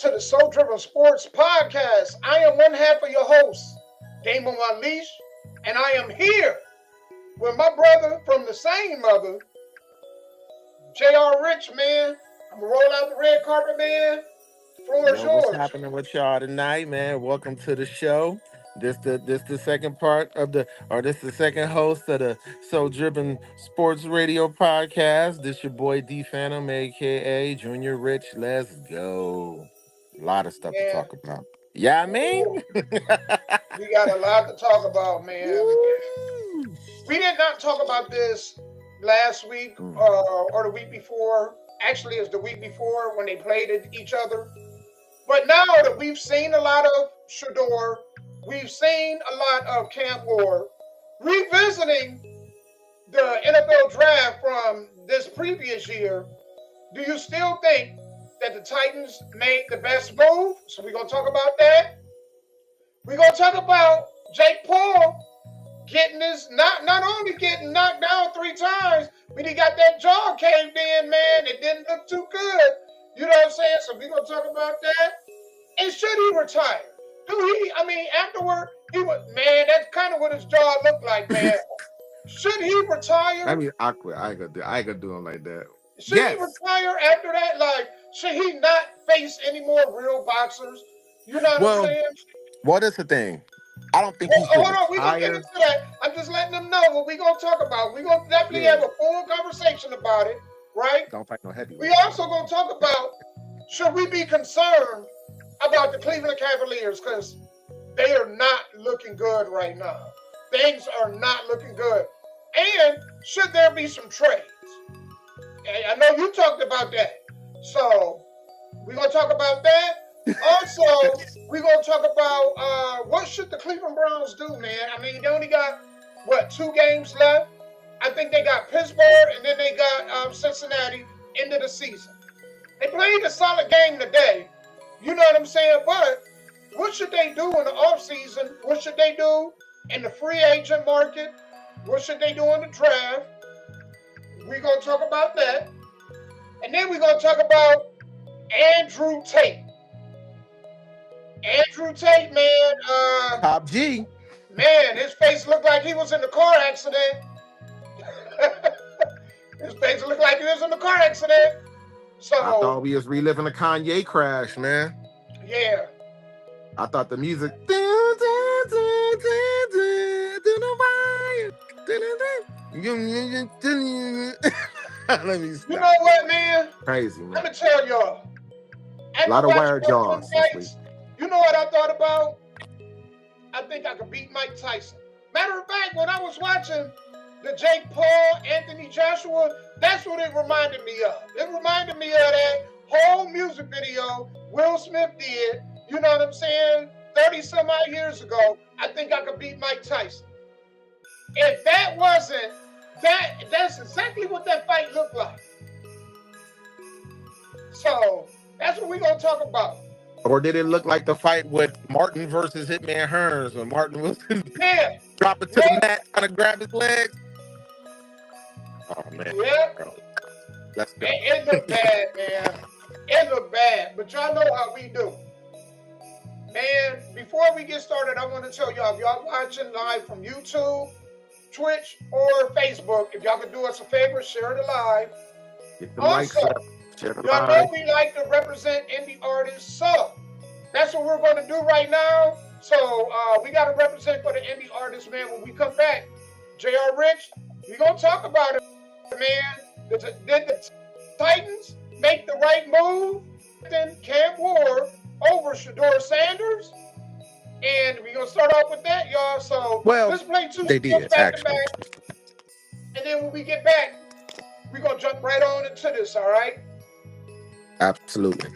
to the Soul Driven Sports Podcast. I am one half of your host, Damon Unleash, and I am here with my brother from the same mother, J.R. Rich, man. I'm going to roll out the red carpet, man. Floor is yours. What's happening with y'all tonight, man? Welcome to the show. This the second part of this the second host of the Soul Driven Sports Radio Podcast. This your boy D Phantom, aka Junior Rich. Let's go. A lot of stuff to talk about. Yeah, I mean, we got a lot to talk about, man. We did not talk about this last week or the week before. Actually, it's the week before when they played each other. But now that we've seen a lot of Shedeur, we've seen a lot of Camp Ward, revisiting the NFL draft from this previous year, do you still think that the Titans made the best move? So we're going to talk about that. We're going to talk about Jake Paul getting this, not only getting knocked down 3 times, but he got that jaw caved in, man. It didn't look too good. You know what I'm saying? So we're going to talk about that. And should he retire? Afterward, man, that's kind of what his jaw looked like, man. Should he retire? I mean, awkward. I ain't gonna do him like that. Should he retire after that? Like, should he not face any more real boxers? You know what I'm saying? What is the thing? I don't think he should Hold on, we're going to get into that. I'm just letting them know what we're going to talk about. We're going to definitely have a full conversation about it, right? Don't fight no heavyweight. We also going to talk about, should we be concerned about the Cleveland Cavaliers, because they are not looking good right now. Things are not looking good. And should there be some trades? And I know you talked about that. So we're going to talk about that. Also, we're going to talk about what should the Cleveland Browns do, man? I mean, they only got, 2 games left? I think they got Pittsburgh, and then they got Cincinnati end of the season. They played a solid game today. You know what I'm saying? But what should they do in the offseason? What should they do in the free agent market? What should they do in the draft? We're going to talk about that. And then we're going to talk about Andrew Tate. Andrew Tate, man. Top G. Man, his face looked like he was in the car accident. His face looked like he was in the car accident. So, I thought we was reliving the Kanye crash, man. Yeah. I thought the music. Let me stop. You know what, man? Crazy, man. Let me tell y'all. A lot of wire jaws this week. You know what I thought about? I think I could beat Mike Tyson. Matter of fact, when I was watching the Jake Paul, Anthony Joshua, that's what it reminded me of. It reminded me of that whole music video Will Smith did, you know what I'm saying, 30 some odd years ago. I think I could beat Mike Tyson. If that wasn't, that's exactly what that fight looked like. So, that's what we're going to talk about. Or did it look like the fight with Martin versus Hitman Hearns when Martin was dropping to the mat trying to grab his legs? Oh, man. Yeah. Bro. Let's go. It looked bad, man. It looked bad. But y'all know how we do. Man, before we get started, I want to tell y'all, if y'all watching live from YouTube, Twitch, or Facebook, if y'all could do us a favor, share the live. Get the likes up. Share the y'all know we like to represent indie artists, so that's what we're going to do right now. So we got to represent for the indie artists, man. When we come back, J.R. Rich, we're going to talk about it, man. Did the Titans make the right move? Then Camp Ward over Shedeur Sanders. And we're going to start off with that, y'all. So let's play 2 they did, back to back. And then when we get back, we're going to jump right on into this, all right? Absolutely.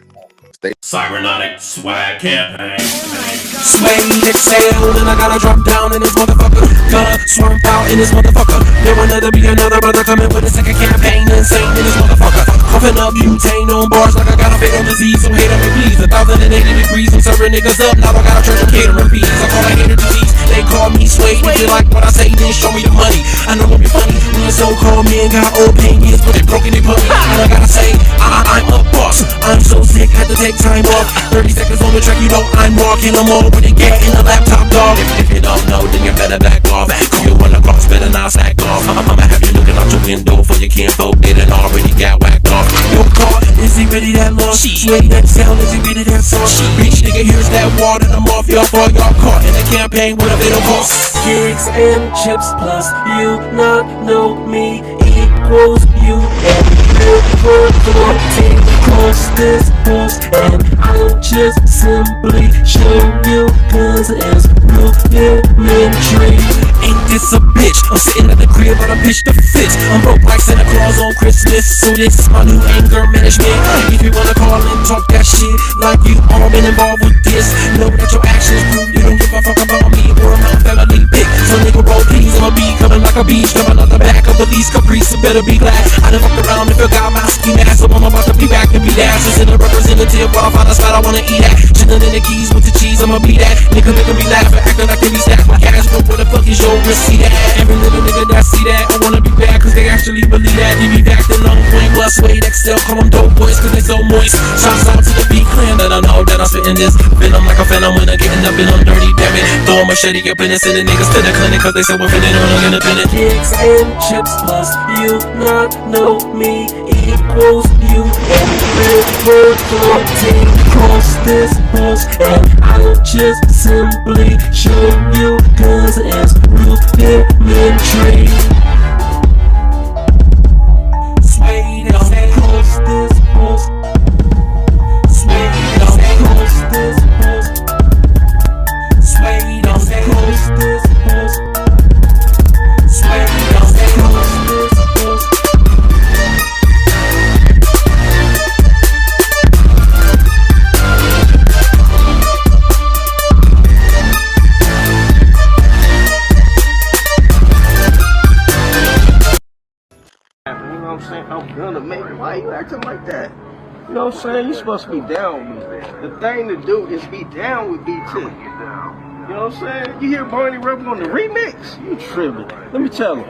Cybernautics swag campaign. Sway, exhale, and I gotta drop down in this motherfucker. Gotta swerve out in this motherfucker. There will never be another brother coming with a second campaign. Insane in this motherfucker. Coughing up butane on bars like I got a fatal disease. So hate on me please. 1,080 degrees. I'm serving niggas up. Now I got a church of catering fees. I call it hater disease. They call me Sway. If you like what I say, then show me the money. I know it'll be funny. When so-called men got old opinions, but they broken, they put me. And I gotta say, I'm a boss. I'm so sick had to take time off. 30 seconds on the track, you know I'm walking. I'm already getting a laptop, dog. If you don't know, then you better back off. You wanna cross, better not slack off. I'ma have you looking out your window for you can't vote. Didn't already got whacked off. Your car, is he really that lost? Sway that sound, is he really that soft? Bitch, nigga, here's that water. I'm off your for y'all caught in a campaign with a bit of cost. Gigs and chips plus you not know me equals you and live for 14 cross this horse and I'll just simply show you cause it's rudimentary. Ain't this a bitch? I'm sitting at the crib but I'm pitched to fit. I'm broke like Santa Claus on Christmas, so this is my new anger management. If you wanna call and talk that shit like you all been involved with this, know that your actions prove you don't give a fuck about me or my family pick. So nigga roll please, I'ma be coming like a beach, coming out the back of the least caprice, so better be glad I done fucked around and forgot my ski mask. So I'm about to be back and be that. Just in a representative while I find a spot I wanna eat at. Chillin' in the keys with the cheese, I'ma be that. Nigga making me laugh and acting like they be stacked with cash, but where the fuck is your receipt at? Every little nigga that see that, I wanna be back cause they actually believe that. They be back then on point, plus Wade XL, call them dope boys cause they so moist. Shouts out to the beat clan that I know that I'm spitting this venom like a phantom when I'm getting up and I'm dirty, damn it. Throw a machete up in it, send the niggas to the clinic cause they say we're finna on independent. Gigs and chips plus you not know me equals you and live for 14 cross this horse and I'll just simply show you cause it's rudimentary. Sway down, cross this horse. Sway down, cross this horse. Sway down, cross this horse. Sway down, cross this horse. You know what I'm saying? I'm gonna make it. Why you acting like that? You know what I'm saying? You supposed to be down with me. The thing to do is be down with BT. You know what I'm saying? You hear Barney Rubber on the remix? You tripping. Let me tell him.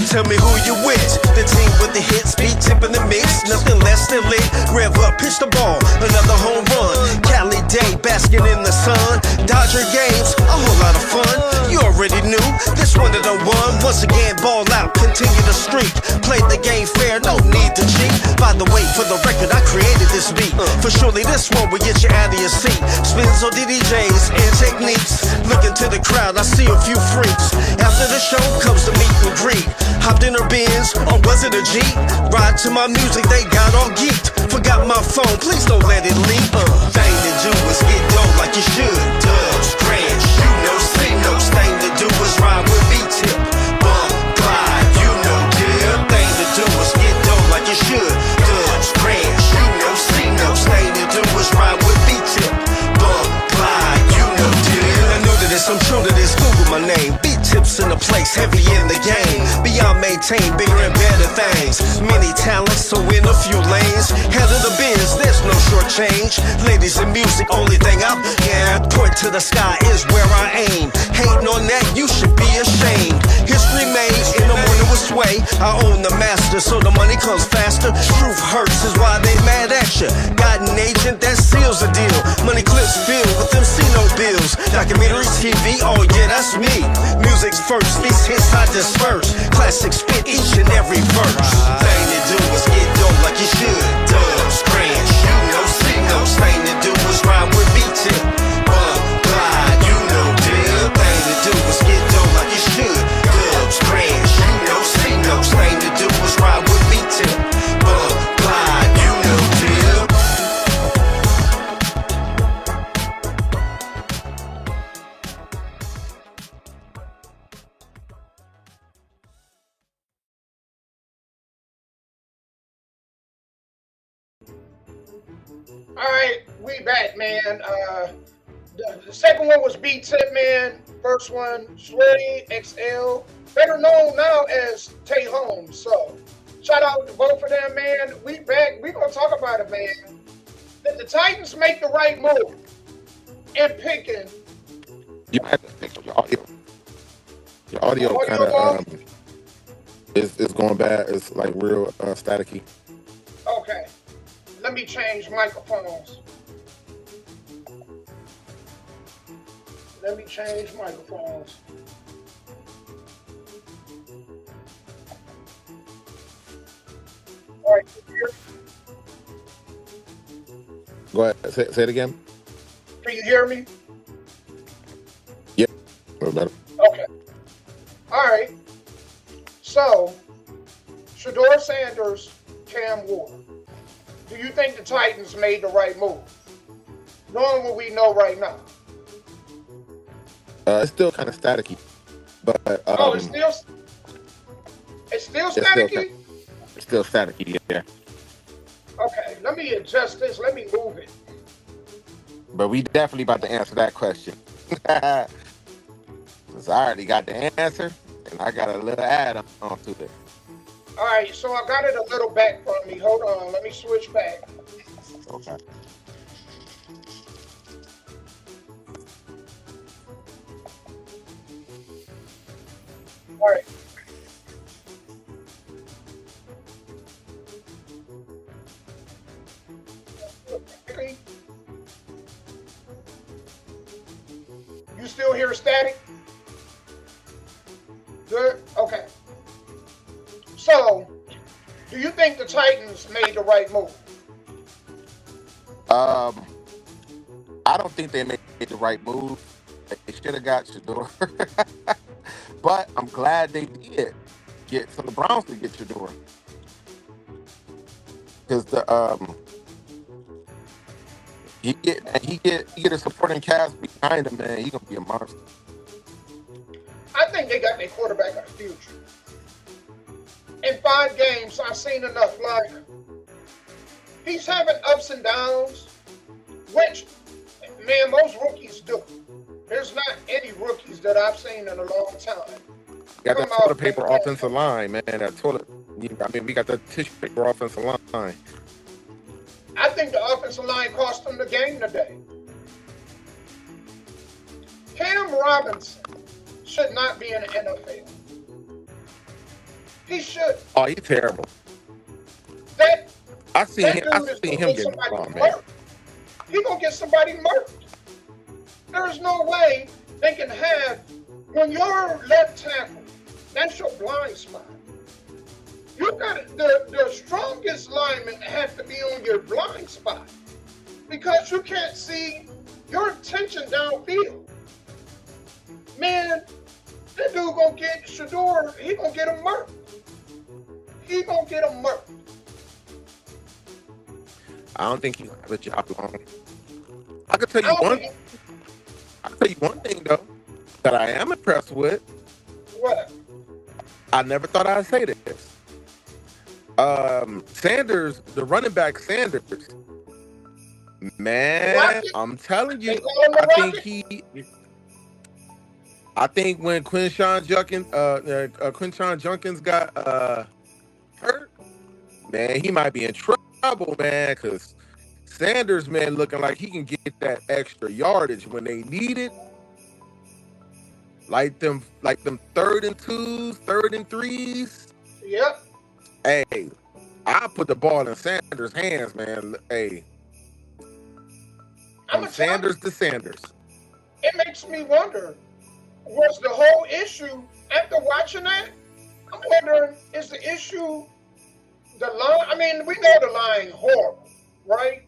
Tell me who you with. The team with the hits, beat tip in the mix. Nothing less than lit. Rev up, pitch the ball. Another home run. Cali Day, basking in the sun. Dodger games, a whole lot of fun. You already knew this one of the one. Once again, ball out, continue the streak. Play the game fair, no need to cheat. By the way, for the record, I created this beat. For surely this one will get you out of your seat. Spins on DDJs and techniques. Looking to the crowd, I see a few freaks. After the show comes the meet and greet. Hopped in her Benz, or was it a Jeep? Ride to my music, they got all geeked. Forgot my phone, please don't let it leak. Thing to do is get dope like you should. Dubs, crash, you know, see no. Thing to do is ride with B-tip. Bump, glide, you know, dear. Thing to do is get dope like you should. Dubs, crash, you know, see no. Thing to do is ride with B-tip. Bump, glide, you know, dear. I know that it's, I'm true to this, Google my name. B-tips in the place, heavy in the game. Beyond maintain, bigger and better things. Many talents, so in a few lanes. Head of the biz, there's no short change. Ladies in music, only thing I'm point to the sky is where I aim. Hating on that, you should be ashamed. History made in the morning with sway. I own the master, so the money comes faster. Truth hurts is why they mad at you. Got an agent that seals the deal. Money clips filled with them C-no bills. Documentary TV, oh yeah, that's me. Music's first, these hits I disperse. Classic spit each and every verse. Thing to do is get dope like you should. Dubs, crash, you know, see no. Thing to do is ride with B-tip. Bump, glide, you know, dear. Thing to do is get dope like you should. Dubs, crash, you know, see no. Thing to do is ride with B-tip. Bump, glide, you know, dear. All right, we back, man. The second one was B-Tip, man. First one, Sway XL, better known now as Tay Holmes. So, shout out to both of them, man. We back. We gonna talk about it, man. Did the Titans make the right move in picking? You might have to fix your audio. Your audio kind of is going bad. It's like real staticky. Okay. Let me change microphones. Let me change microphones. All right, Go ahead. Say it again. can you hear me? Yeah. A little better. Okay. All right. So, Shedeur Sanders, Cam Ward. Do you think the Titans made the right move? Knowing what we know right now. It's still kind of staticky, but It's still staticky? It's still staticky, yeah. Okay, let me adjust this. Let me move it. But we definitely about to answer that question. Since I already got the answer, and I got a little add on to it. All right, so I got it a little back from me. Hold on, let me switch back. Okay. All right. You still hear static? Good. Okay. So, do you think the Titans made the right move? I don't think they made the right move. They should have got Shedeur. But I'm glad they did get so the Browns to get Shedeur. Because he get a supporting cast behind him, man. He's gonna be a monster. I think they got their quarterback of the future. In 5 games, I've seen enough. Like, he's having ups and downs, which, man, most rookies do. There's not any rookies that I've seen in a long time. Got that toilet paper offensive line, man. That toilet. I mean, we got the tissue paper offensive line. I think the offensive line cost them the game today. Cam Robinson should not be in the NFL. He should. Oh, he's terrible. I seen him getting the ball, man. He gonna get somebody murdered. There's no way they can have, when your left tackle, that's your blind spot. You got the strongest lineman have to be on your blind spot because you can't see your attention downfield. Man, that dude gonna get Shedeur. He gonna get him murdered. He gonna get him murdered. I don't think he'll have a job long. I can tell you one thing though that I am impressed with. What? I never thought I'd say this. Sanders, the running back Sanders, man, I'm telling you, I think when Quinshon Judkins got hurt, man, he might be in trouble, man, because Sanders, man, looking like he can get that extra yardage when they need it. Like them 3rd and 2s, 3rd and 3s. Yep. Hey, I put the ball in Sanders' hands, man. Hey, from Sanders to Sanders. It makes me wonder, was the whole issue, after watching that, I'm wondering, is the issue the line? I mean, we know the line horrible, right?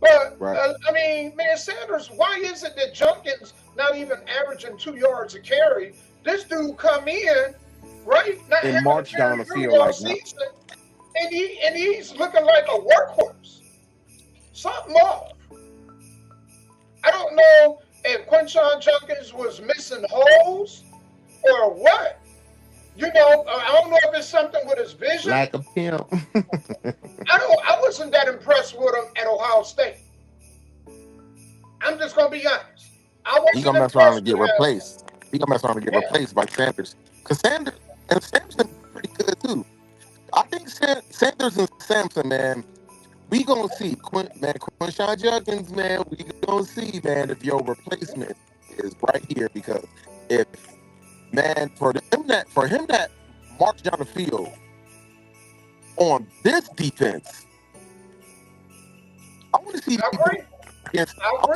But, right. I mean, man, Sanders, why is it that Judkins not even averaging 2 yards a carry? This dude come in, right? And march down the field like season, and he's looking like a workhorse. Something off. I don't know if Quinshon Judkins was missing holes or what. You know, I don't know if it's something with his vision. Lack of him. I wasn't that impressed with him at Ohio State. I'm just gonna be honest. He's gonna mess around and get replaced. He's gonna mess around and get replaced by Sanders. Because Sanders and Sampson pretty good too. I think Sanders and Sampson, man, we gonna see. Quinshon Judkins, man, we gonna see, man, if your replacement is right here. Because if, man, for him that march down the field on this defense, I want to see. I want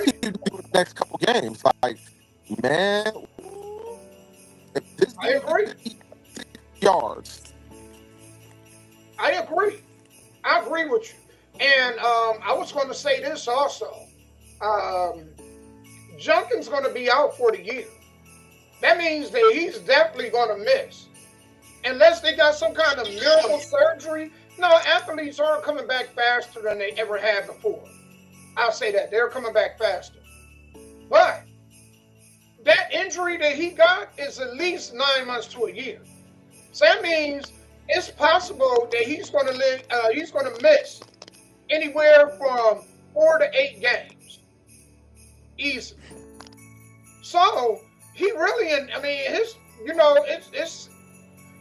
to see him do the next couple games. Like, Man, if this I dude agree. can eat yards. I agree. I agree with you. And I was going to say this also. Junkin's going to be out for the year. That means that he's definitely going to miss. Unless they got some kind of miracle surgery. No, athletes aren't coming back faster than they ever have before. I'll say that. They're coming back faster. But that injury that he got is at least 9 months to a year. So that means it's possible that he's going to miss anywhere from 4 to 8 games. Easy. So he really, I mean, it's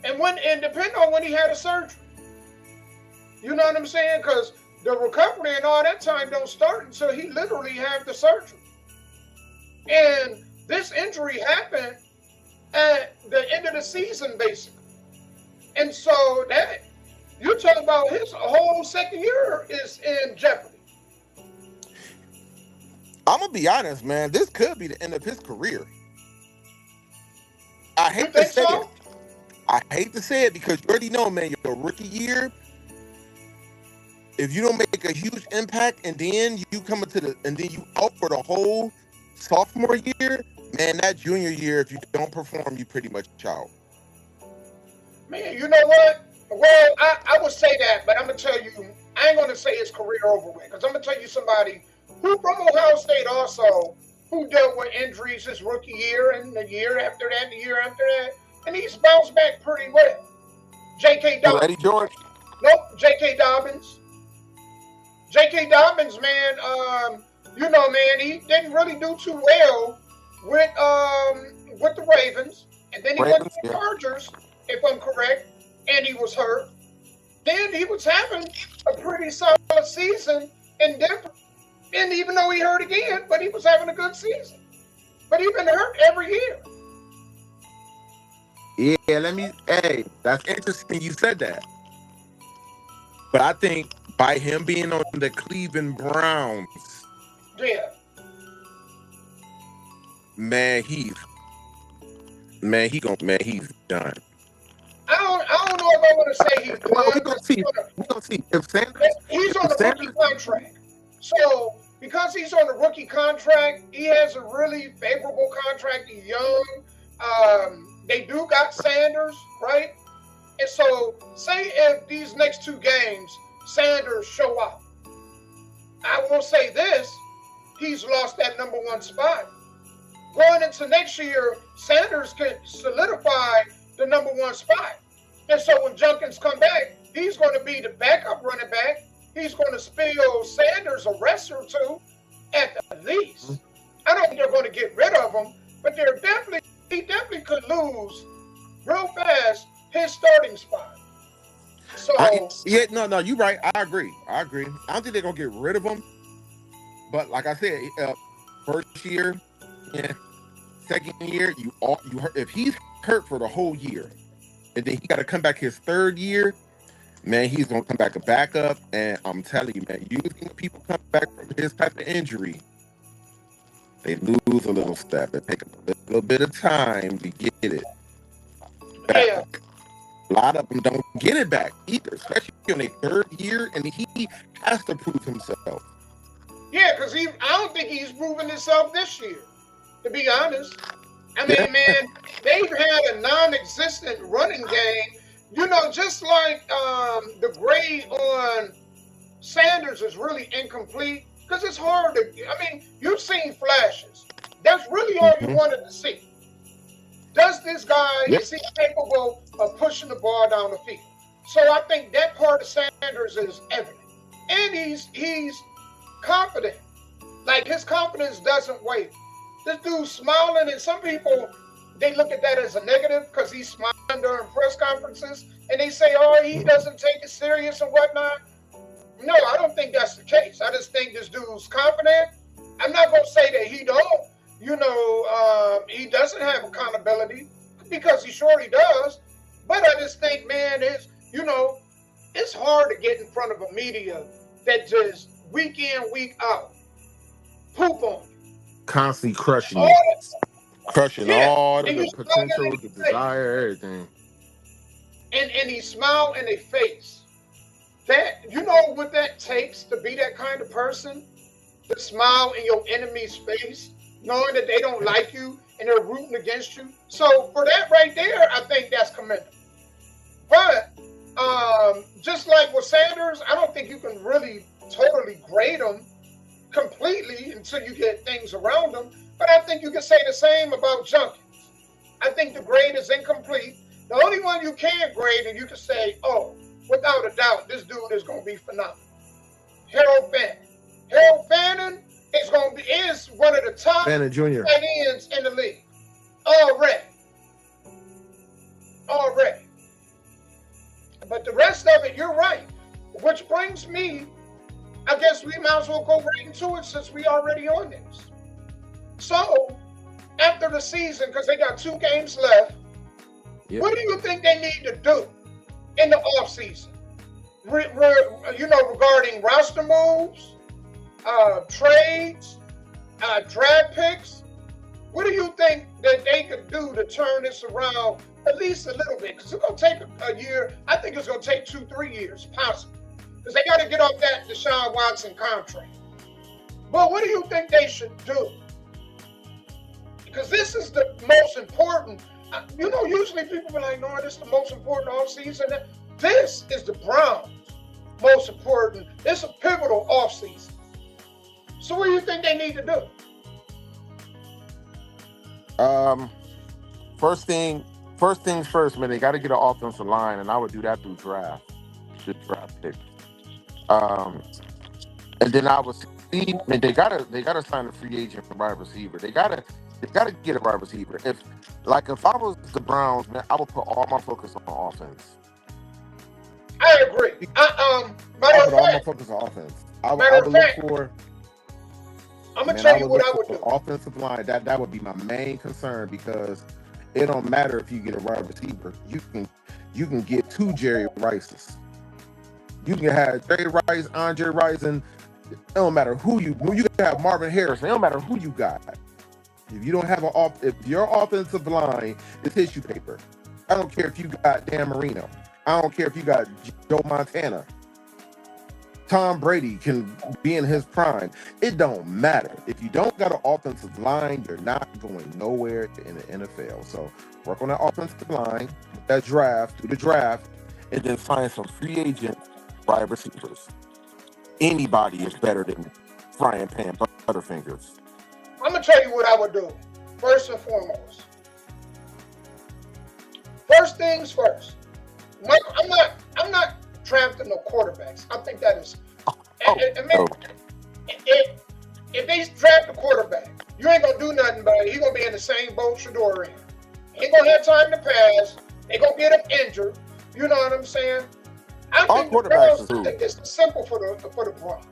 and depending on when he had a surgery. You know what I'm saying? Because the recovery and all that time don't start until he literally had the surgery. And this injury happened at the end of the season, basically. And so that you're talking about his whole second year is in jeopardy. I'm gonna be honest, man. This could be the end of his career. I You hate to think say it. so? I hate to say it because you already know, man. Your rookie year, if you don't make a huge impact, and then you come and then you out for the whole sophomore year, man. That junior year, if you don't perform, you pretty much out. Man, you know what? Well, I would say that, but I'm going to tell you, I ain't going to say his career over with, because I'm going to tell you somebody who from Ohio State also, who dealt with injuries his rookie year and the year after that, and the year after that, and he's bounced back pretty well. J.K. Dobbins. Eddie George? Nope, J.K. Dobbins. J.K. Dobbins, man, man, he didn't really do too well with the Ravens, and then he went to the Chargers, if I'm correct, and he was hurt. Then he was having a pretty solid season in Denver. And even though he hurt again, but he was having a good season. But he's been hurt every year. Yeah, hey, that's interesting you said that. But I think by him being on the Cleveland Browns, yeah, man, he's done. I don't know if I want to say he's done. Well, we're gonna see. If Sanders, he's on a rookie contract. So because he's on a rookie contract, he has a really favorable contract. He's young. They do got Sanders, right? And so say if these next 2 games Sanders show up, I will say this: he's lost that number 1 spot. Going into next year, Sanders can solidify the number 1 spot. And so when Junkins come back, he's going to be the backup running back. He's going to spill Sanders a rest or 2 at the least. I don't think they're going to get rid of him, but he definitely could lose real fast his starting spot. So no, you're right. I agree. I don't think they're gonna get rid of him. But like I said, first year, yeah, second year, if he's hurt for the whole year, and then he got to come back his 3rd year, man, he's gonna come back a backup. And I'm telling you, man, usually when people come back from his type of injury, they lose a little step. It takes a little bit of time to get it back. Yeah. A lot of them don't get it back either, especially in their 3rd year, and he has to prove himself. Yeah, because I don't think he's proven himself this year, to be honest. I mean, man, they've had a non-existent running game. You know, just like the grade on Sanders is really incomplete, because it's hard to, you've seen flashes. That's really all you wanted to see. Does this guy, is he capable of pushing the ball down the field? So I think that part of Sanders is evident. And he's confident. Like, his confidence doesn't waver. This dude's smiling, and some people, they look at that as a negative because he's smiling during press conferences, and they say, oh, he doesn't take it serious and whatnot. No, I don't think that's the case. I just think this dude's confident. I'm not going to say that he don't. He doesn't have accountability, because he surely does. But I just think, man, it's hard to get in front of a media that just week in, week out poop on you. Constantly crushing you. Crushing Yeah, all and you the smile in potential, the their face, desire, everything. and he smile in their face. That you know what that takes to be that kind of person, to smile in your enemy's face, knowing that they don't like you and they're rooting against you. So for that right there, I think that's commendable. But just like with Sanders, I don't think you can really totally grade him completely until you get things around him. But I think you can say the same about Jenkins. I think the grade is incomplete. The only one you can grade and you can say, oh, without a doubt, this dude is going to be phenomenal. Harold Fannin. Harold Fannin is one of the top Fannin Jr. tight ends in the league. Already. But the rest of it, you're right. Which brings me, I guess we might as well go right into it since we already on this. So, after the season, because they got 2 games left, what do you think they need to do in the offseason? Regarding roster moves, trades, draft picks, what do you think that they could do to turn this around at least a little bit? Because it's going to take a year. I think it's going to take 2-3 years, possibly. Because they got to get off that Deshaun Watson contract. But what do you think they should do? Because this is the most important. Usually people be like, no, this is the most important offseason. This is the Browns' most important. It's a pivotal offseason. So what do you think they need to do? First things first, man. They got to get an offensive line, and I would do that through draft pick. And then I would see. I mean, they gotta sign a free agent for wide receiver. They gotta get a wide receiver. If I was the Browns, man, I would put all my focus on offense. I agree. I put all my focus on offense. I would look for. I'm gonna tell you what I would do. Offensive line. That would be my main concern, because it don't matter if you get a wide receiver. You can get 2 Jerry Rices. You can have Jerry Rice, Andre Rice, and it don't matter who you can have Marvin Harrison. It don't matter who you got. If you don't have if your offensive line is tissue paper, I don't care if you got Dan Marino. I don't care if you got Joe Montana. Tom Brady can be in his prime. It don't matter. If you don't got an offensive line, you're not going nowhere in the NFL. So work on that offensive line, do the draft, and then find some free agent wide receivers. Anybody is better than frying pan butterfingers. I'm gonna tell you what I would do. First and foremost, first things first. I'm not drafting no quarterbacks. I think that is. If they draft a quarterback, you ain't gonna do nothing about it. He's gonna be in the same boat Shedeur in. He ain't gonna have time to pass. They gonna get him injured. You know what I'm saying? I think it's simple for the Browns.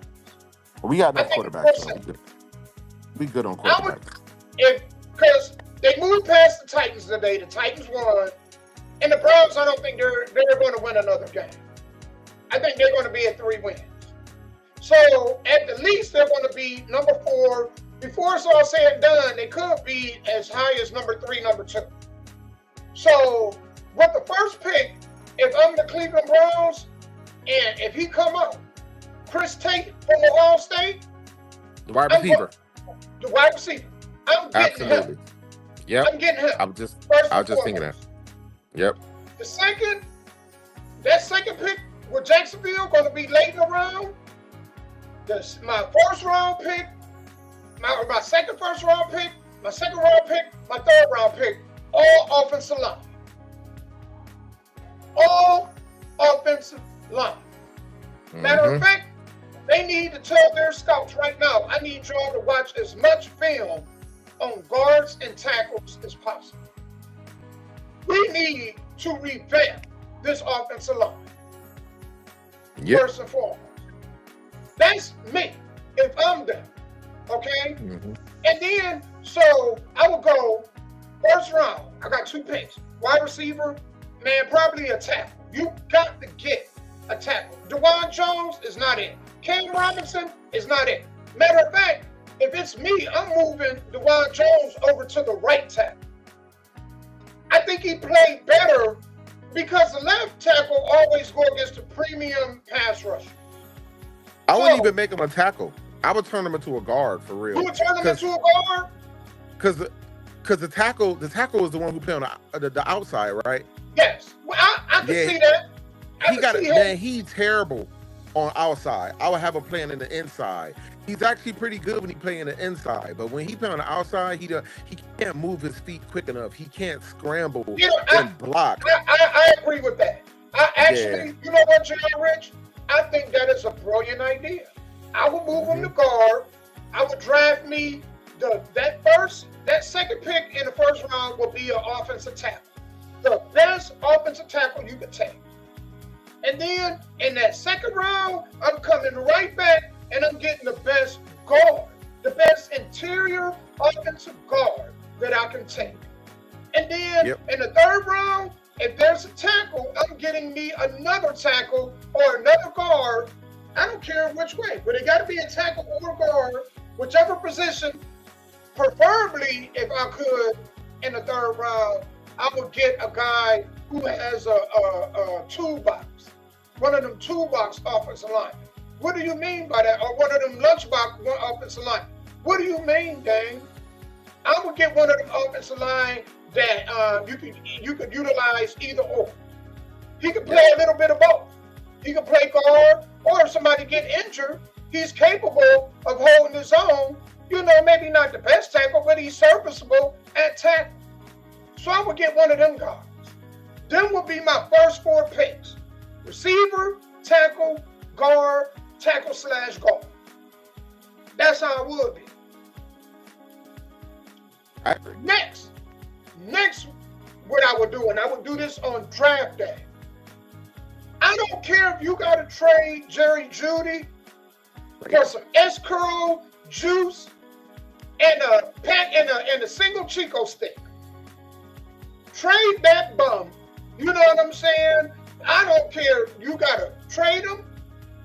We got no quarterbacks. We good on quarterbacks. Because they moved past the Titans today. The Titans won. And the Browns, I don't think they're going to win another game. I think they're going to be at 3 wins. So at the least, they're going to be number 4. Before it's all said and done, they could be as high as number 3, number 2. So with the first pick, if I'm the Cleveland Browns, and if he come up, Chris Tate from Ohio State, the wide receiver. I'm getting him. Yep. I'm getting him. I was just thinking that. Yep. That second pick with Jacksonville going to be late in the round. My first round pick, my second first round pick, my second round pick, my third round pick, all offensive line. All offensive line. Matter of fact, they need to tell their scouts right now, I need y'all to watch as much film on guards and tackles as possible. We need to revamp this offensive line. Yep. First and foremost. That's me, if I'm them. Okay? Mm-hmm. And then, so I will go first round. I got 2 picks. Wide receiver, man, probably a tackle. You got to get a tackle. DeJuan Jones is not it. Cam Robinson is not it. Matter of fact, if it's me, I'm moving DeJuan Jones over to the right tackle. I think he played better because the left tackle always go against the premium pass rusher. I wouldn't even make him a tackle. I would turn him into a guard for real. You would turn him into a guard? Because the tackle is the one who played on the outside, right? Yes. Well, I can see that. He's terrible on outside. I would have him playing in the inside. He's actually pretty good when he play in the inside, but when he play on the outside, he can't move his feet quick enough. He can't scramble and block. I agree with that. You know what, John Rich? I think that is a brilliant idea. I would move him to guard. I would draft me that second pick in the first round will be an offensive tackle. The best offensive tackle you could take. And then in that second round, I'm coming right back and I'm getting the best guard, the best interior offensive guard that I can take. And then in the third round, if there's a tackle, I'm getting me another tackle or another guard. I don't care which way, but it got to be a tackle or guard, whichever position. Preferably, if I could, in the third round, I would get a guy who has a toolbox, one of them toolbox offensive linemen. What do you mean by that? Or one of them lunchbox offensive linemen. What do you mean, dang? I would get one of them offensive line that you could utilize either or. He could play a little bit of both. He could play guard, or if somebody get injured, he's capable of holding his own. You know, maybe not the best tackle, but he's serviceable at tackle. So I would get one of them guys. Them would be my first 4 picks. Receiver, tackle, guard, tackle/guard. That's how it would be. Next, what I would do, and I would do this on draft day. I don't care if you got to trade Jerry Jeudy for some S-curl juice and a single Chico stick. Trade that bum. You know what I'm saying? I don't care. You got to trade him.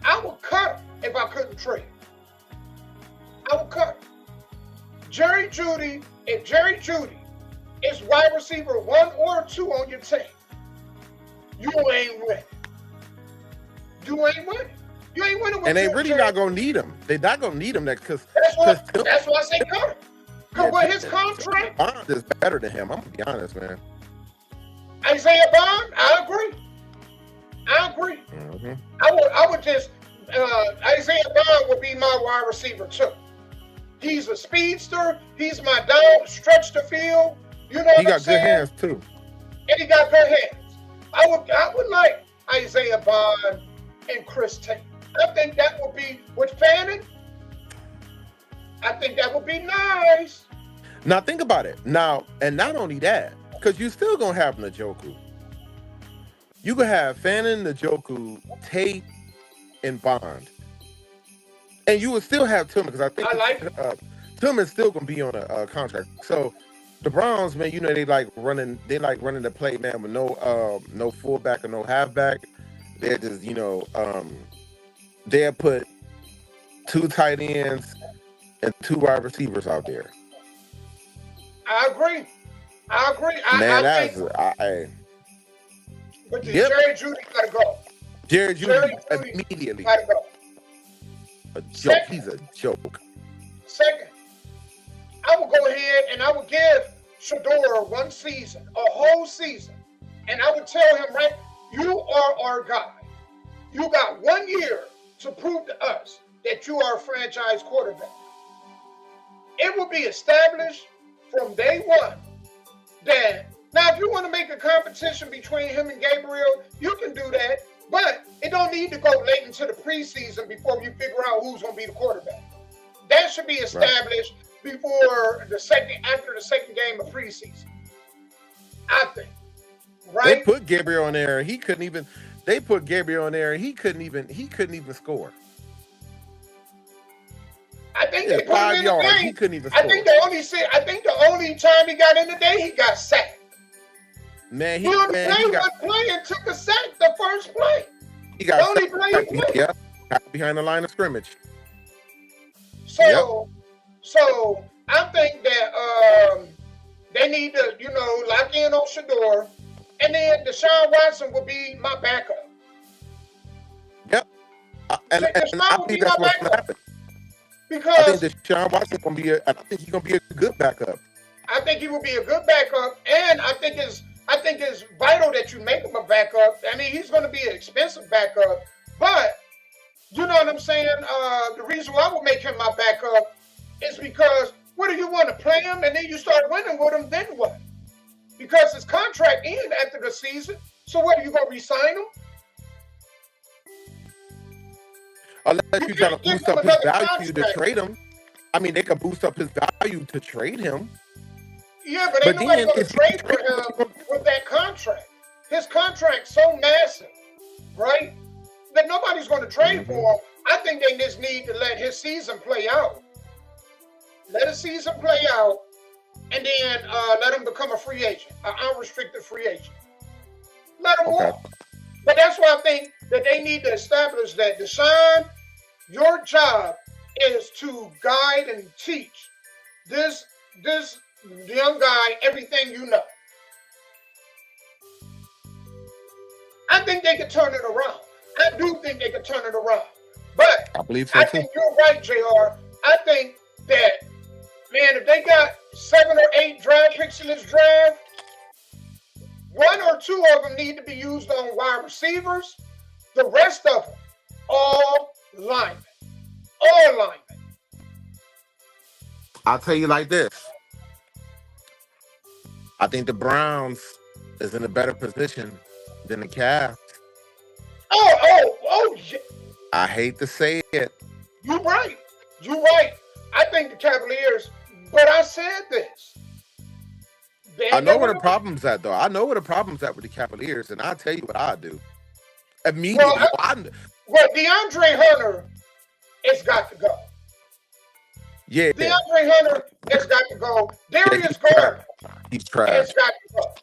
I would cut him if I couldn't trade. I would cut him. Jerry Jeudy, if Jerry Jeudy is wide receiver 1 or 2 on your team, you ain't winning. You ain't winning. You ain't winning with and they really not gonna need him. They're not gonna need him because that's why I say cut him. Because with his contract, Bond is better than him. I'm gonna be honest, man. Isaiah Bond, I agree. Mm-hmm. I would just Isaiah Bond would be my wide receiver too. He's a speedster. He's my dog. Stretch the field. You know what I'm saying? He got good hands too. And he got good hands. I would like Isaiah Bond and Chris Tate. I think that would be with Fanning. I think that would be nice. Now think about it. Now, and not only that, because you still gonna have Njoku. You could have Fanning, Njoku, Tate, and Bond. And you would still have Tillman, because I think Tillman's still gonna be on a contract. So the Browns, man, you know they like running the play, man, with no fullback or no halfback. They're just, they'll put 2 tight ends and 2 wide receivers out there. I agree. But Jerry Jeudy gotta go. Jerry Jeudy immediately. Gotta go. A joke. He's a joke. Second, I will go ahead and I will give Shedeur 1 season, a whole season. And I would tell him, right, you are our guy. You got 1 year to prove to us that you are a franchise quarterback. It will be established from day one that, now if you want to make a competition between him and Gabriel, you can do that. But it don't need to go late into the preseason before you figure out who's going to be the quarterback. That should be established after the second game of preseason. I think. Right? They put Gabriel in there. He couldn't even score. I think they put him in the game. He couldn't even score. I think the only time he got in the day, he got sacked. Man, he was playing, took a sack the first play. He got sacked. Yeah, behind the line of scrimmage. So So I think that they need to, lock in on Shador, and then Deshaun Watson will be my backup. Yep. And Deshaun I will think be that's my what's going to backup happen. I because think Deshaun Watson going to be I think he's going to be a good backup. I think he will be a good backup, and I think it's vital that you make him a backup. I mean, he's going to be an expensive backup, but you know what I'm saying? The reason why I would make him my backup is because what do you want to play him and then you start winning with him? Then what? Because his contract ends after the season. So what are you going to re-sign him? Unless you try to boost up his value to trade him. I mean, they could boost up his value to trade him. Yeah, but ain't nobody going to trade for him with that contract. His contract's so massive, right? That nobody's going to trade for him. I think they just need to let his season play out. Let his season play out, and then let him become a free agent, an unrestricted free agent. Let him walk. But that's why I think that they need to establish that, Deshaun, your job is to guide and teach this young guy everything you know. I think they could turn it around. I do think they could turn it around. But I believe so I too. think you're right, JR. I think that, man, if they got 7 or 8 draft picks in this draft, 1 or 2 of them need to be used on wide receivers. The rest of them, all linemen. All linemen. I'll tell you like this. I think the Browns is in a better position than the Cavs. Oh, yeah. I hate to say it. You're right. You're right. I think the Cavaliers, but I said this. I know where the problem's at, though. I know where the problem's at with the Cavaliers, and I'll tell you what I do. Immediately. Well, DeAndre Hunter has got to go. Yeah. DeAndre Hunter has got to go. Darius Garland. He's trash. Has got to go.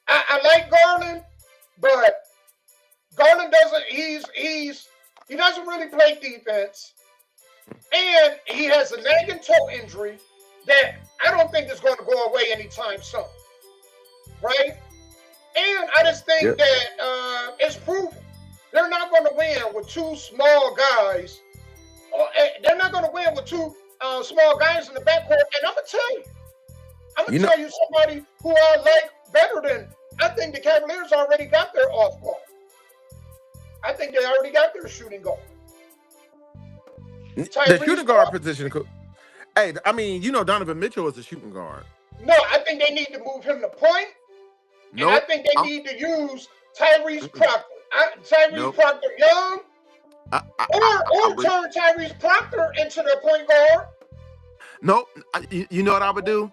I like Garland, but Garland doesn't. He doesn't really play defense, and he has a nagging toe injury that I don't think is going to go away anytime soon. Right? And I just think that it's proven they're not going to win with 2 small guys. They're not going to win with 2 small guys in the backcourt. And I'm gonna tell you somebody who I like better than. I think the Cavaliers already got their off ball. I think they already got their shooting guard. The shooting guard position. Hey, I mean, Donovan Mitchell is a shooting guard. No, I think they need to move him to point. And I think they need to use Tyrese Proctor. Proctor Young. Or turn Tyrese Proctor into the point guard. No, you know what I would do?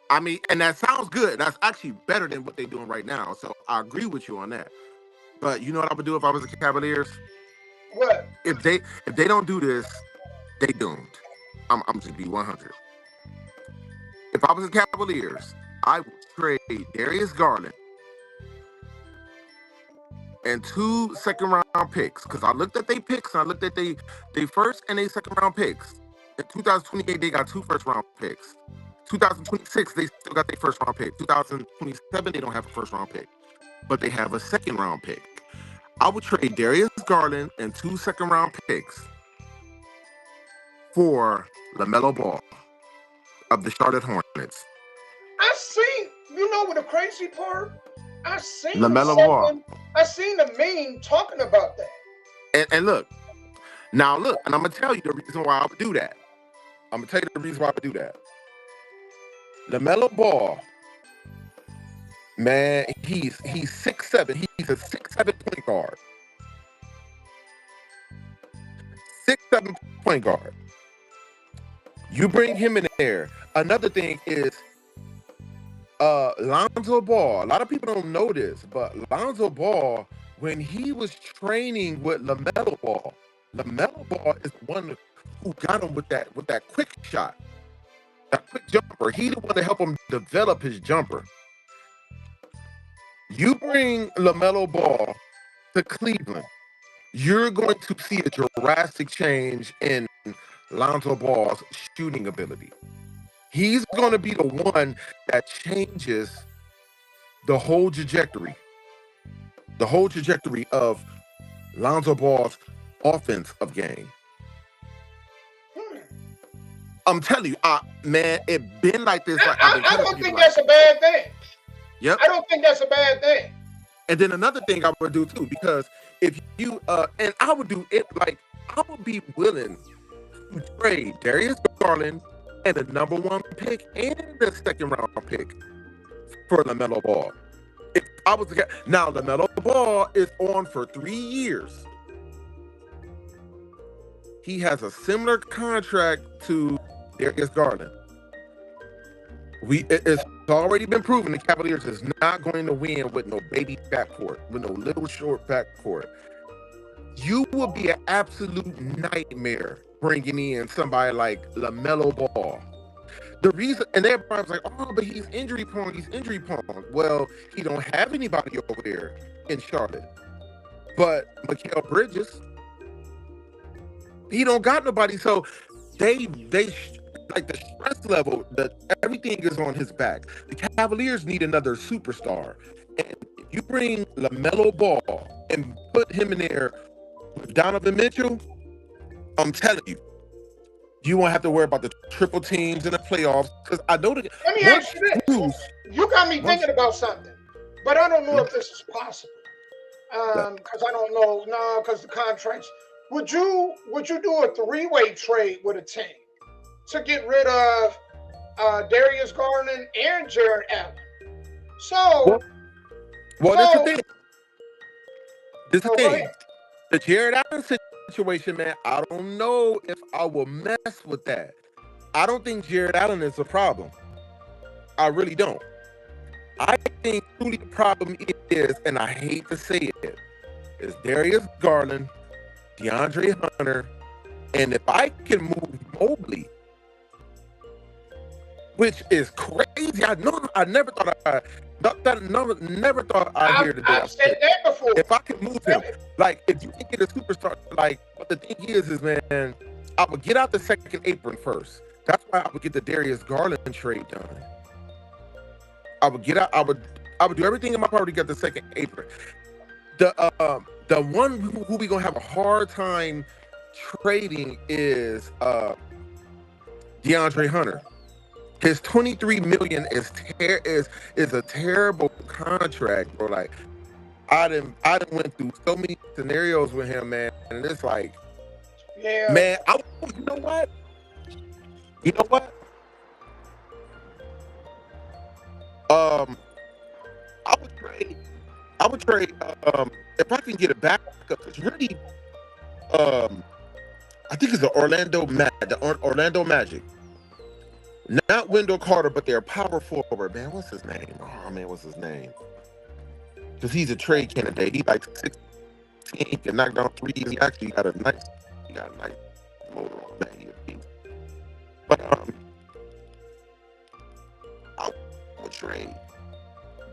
I mean, and that sounds good. That's actually better than what they're doing right now. So I agree with you on that. But you know what I would do if I was the Cavaliers? What? If they don't do this, they doomed. I'm just be 100. If I was the Cavaliers, I would trade Darius Garland and 2 second-round picks. Because I looked at their picks, and I looked at their first and their second-round picks. In 2028, they got 2 first-round picks. 2026, they still got their first-round pick. 2027, they don't have a first-round pick. But they have a second-round pick. I would trade Darius Garland and 2 second-round picks for LaMelo Ball of the Charlotte Hornets. I seen, what the crazy part? I seen LaMelo Ball. I seen a meme talking about that. And look, and I'm gonna tell you the reason why I would do that. LaMelo Ball, man, he's 6'7". He's a 6'7" point guard. 6'7" point guard. You bring him in there. Another thing is Lonzo Ball. A lot of people don't know this, but Lonzo Ball, when he was training with LaMelo Ball is the one who got him with that quick shot, that quick jumper. He the one to help him develop his jumper. You bring LaMelo Ball to Cleveland, you're going to see a drastic change in Lonzo Ball's shooting ability. He's going to be the one that changes the whole trajectory of Lonzo Ball's offensive game. I'm telling you, man, it been like this. I don't think that's a bad thing. Yep. I don't think that's a bad thing. And then another thing I would do too, because if you and I would do it like I would be willing to trade Darius Garland and the number 1 pick and the second round pick for LaMelo Ball. If I was now LaMelo Ball is on for 3 years. He has a similar contract to Darius Garland. It's already been proven the Cavaliers is not going to win with no baby backcourt, with no little short backcourt. You will be an absolute nightmare bringing in somebody like LaMelo Ball. The reason, and everybody's like, oh, but he's injury prone. Well, he don't have anybody over there in Charlotte. But Mikal Bridges, he don't got nobody. So they like the stress level, everything is on his back. The Cavaliers need another superstar. And if you bring LaMelo Ball and put him in there with Donovan Mitchell, I'm telling you, you won't have to worry about the triple teams in the playoffs. Because I know that. Let me ask you this. You got me thinking about something, but I don't know if this is possible. Because I don't know. No, because the contracts. Would you do a 3-way trade with a team to get rid of Darius Garland and Jared Allen? So, that's the thing. This is the thing. The Jared Allen situation, man, I don't know if I will mess with that. I don't think Jared Allen is a problem. I really don't. I think truly the problem is, and I hate to say it, is Darius Garland, DeAndre Hunter, and if I can move Mobley, which is crazy. I never thought I'd hear today. I've said that before. If I could move him, like if you can get a superstar, like, but the thing is, man, I would get out the second apron first. That's why I would get the Darius Garland trade done. I would do everything in my power to get the second apron. The one who we gonna have a hard time trading is DeAndre Hunter. His $23 million is a terrible contract, bro. Like I done went through so many scenarios with him, man, and it's like, yeah, man. You know what? I would trade. If I can get it back up, it's really. I think it's the Orlando Magic. Not Wendell Carter, but their power forward, man. What's his name? Oh, man, what's his name? Because he's a trade candidate. He's like 16. He can knock down threes. He actually got a nice motor on that. But I would trade.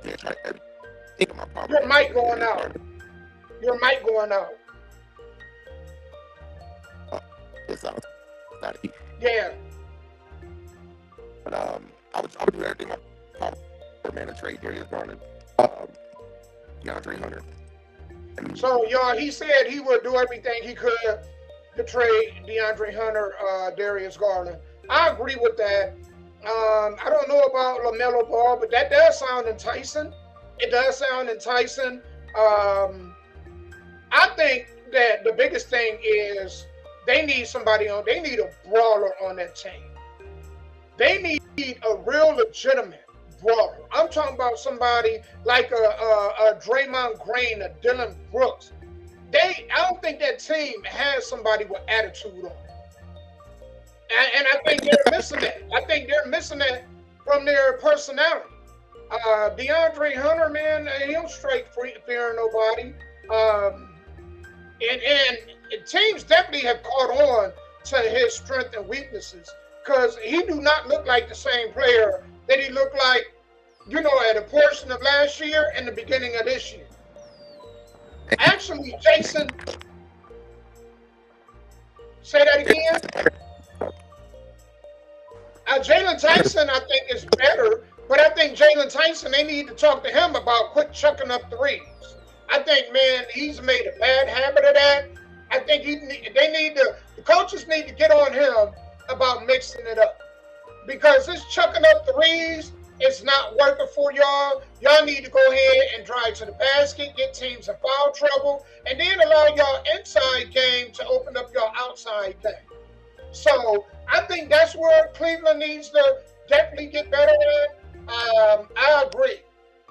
Yeah, try everything in my power. Your mic going out. It sounds not easy. Yeah. But I would do everything in my power, man, to trade Darius Garland, DeAndre Hunter. So, y'all, he said he would do everything he could to trade DeAndre Hunter, Darius Garland. I agree with that. I don't know about LaMelo Ball, but that does sound enticing. It does sound enticing. I think that the biggest thing is they need a brawler on that team. They need a real legitimate brawler. I'm talking about somebody like a Draymond Green, a Dylan Brooks. I don't think that team has somebody with attitude on it. And I think they're missing that. I think they're missing that from their personality. DeAndre Hunter, man, he don't straight fearing nobody. And teams definitely have caught on to his strengths and weaknesses, because he do not look like the same player that he looked like, at a portion of last year and the beginning of this year. Actually, Jason, say that again. Jalen Tyson, I think, is better, but I think Jalen Tyson, they need to talk to him about quit chucking up threes. I think, man, he's made a bad habit of that. I think the coaches need to get on him about mixing it up because this chucking up threes is not working for y'all. Y'all need to go ahead and drive to the basket, get teams in foul trouble, and then allow y'all inside game to open up your outside game. So I think that's where Cleveland needs to definitely get better at. I agree.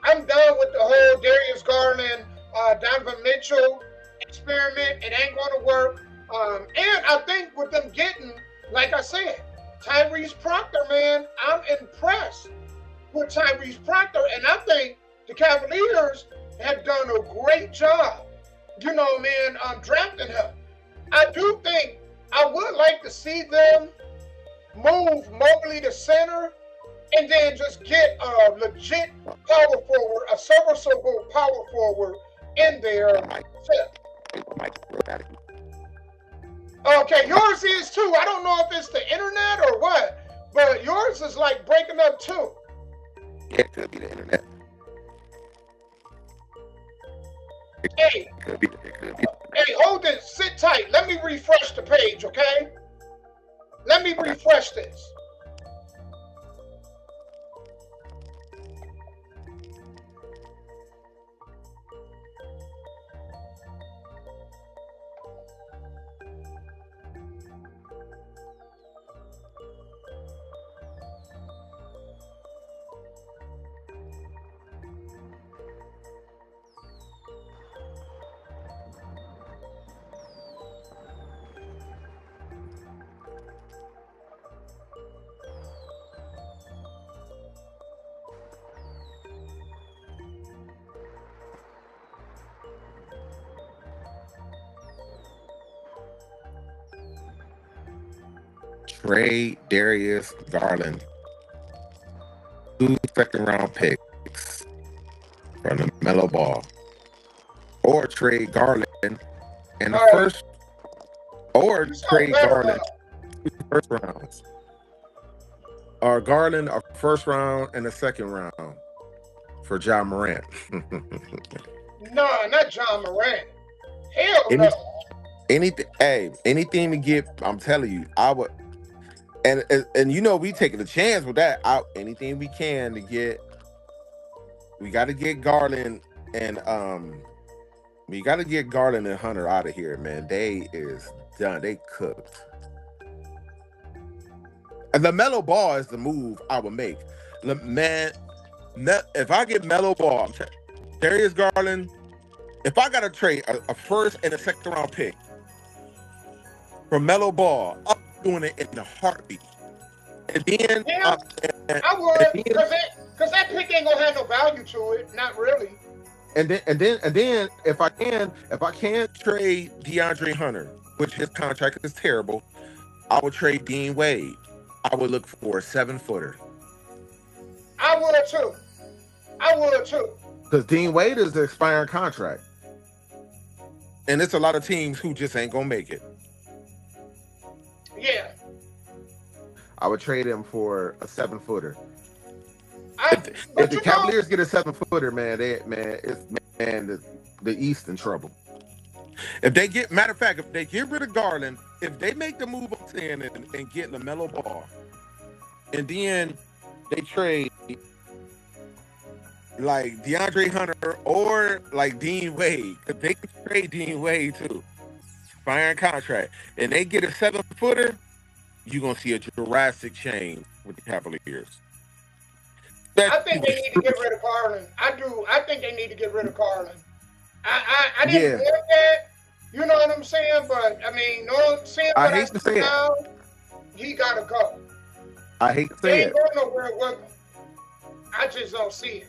I'm done with the whole Darius Garland, Donovan Mitchell experiment. It ain't going to work. And I think with them getting, like I said, Tyrese Proctor, man, I'm impressed with Tyrese Proctor. And I think the Cavaliers have done a great job, drafting him. I do think I would like to see them move Mobley to center and then just get a legit power forward, a serviceable power forward in there. Okay, yours is too. I don't know if it's the internet or what, but yours is like breaking up too. Yeah, it could be the internet. Hey, hey, hold it. Sit tight. Let me refresh the page, okay? Let me refresh this. Trade Darius Garland, 2 second-round picks from the Melo Ball, or trade Garland and the first, or trade Garland 2 first rounds, or Garland a first round and a second round for Ja Morant. No, not Ja Morant. Hell no. Anything to get. I'm telling you, I would. And we taking a chance with that. Anything we can to get. We got to get Garland and Hunter out of here, man. They is done. They cooked. And the Melo Ball is the move I would make, man. If I get Melo Ball, Darius Garland. If I got to trade a first and a second round pick for Melo Ball, I'm doing it in a heartbeat. And then I would, because that pick ain't gonna have no value to it, not really. And then if I can't trade DeAndre Hunter, which his contract is terrible, I would trade Dean Wade. I would look for a 7-footer. I would too. Because Dean Wade is the expiring contract. And it's a lot of teams who just ain't gonna make it. Yeah. I would trade him for a 7-footer. If the Cavaliers get a 7-footer, the East in trouble. If they get, matter of fact, if they get rid of Garland, if they make the move up 10 and get LaMelo Ball, and then they trade like DeAndre Hunter or like Dean Wade, if they can trade Dean Wade too, expiring contract, and they get a 7-footer, you're gonna see a drastic change with the Cavaliers. I think they need to get rid of Garland. I do. I think they need to get rid of Garland. I didn't want that. You know what I'm saying? But I mean, I hate to say it. He gotta go. I hate to say it. He ain't going nowhere with him. I just don't see it.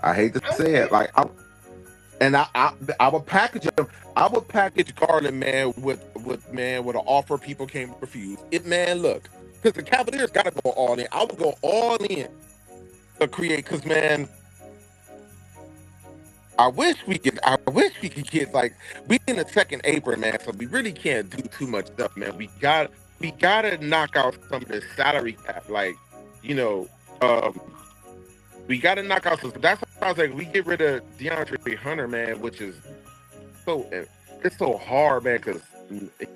I hate to say it. Like, I would package him. I would package Garland, man, with an offer people can't refuse. Look, because the Cavaliers got to go all in. I would go all in to create. Because, man, I wish we could get, like, we in the second apron, man. So we really can't do too much stuff, man. We got we gotta knock out some of this salary cap. Like, you know, we gotta knock out some. That's what I was like. We get rid of DeAndre Hunter, man, which is so it's so hard, man, because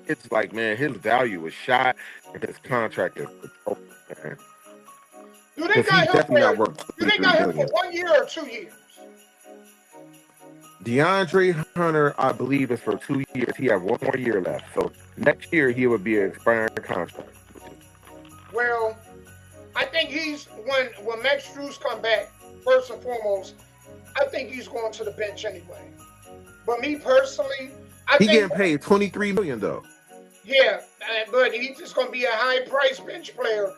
it's like, man, his value is shot and his contract is over, man. Do they Because got he's him definitely not for? worth Do they 23 got him for million. 1 year or 2 years? DeAndre Hunter, I believe, is for 2 years. He have 1 more year left. So next year he would be an expiring contract. Well, I think he's when Max Strus come back. First and foremost, I think he's going to the bench anyway. But me personally, I He think getting paid 23 million though. yeah, but he's just going to be a high price bench player.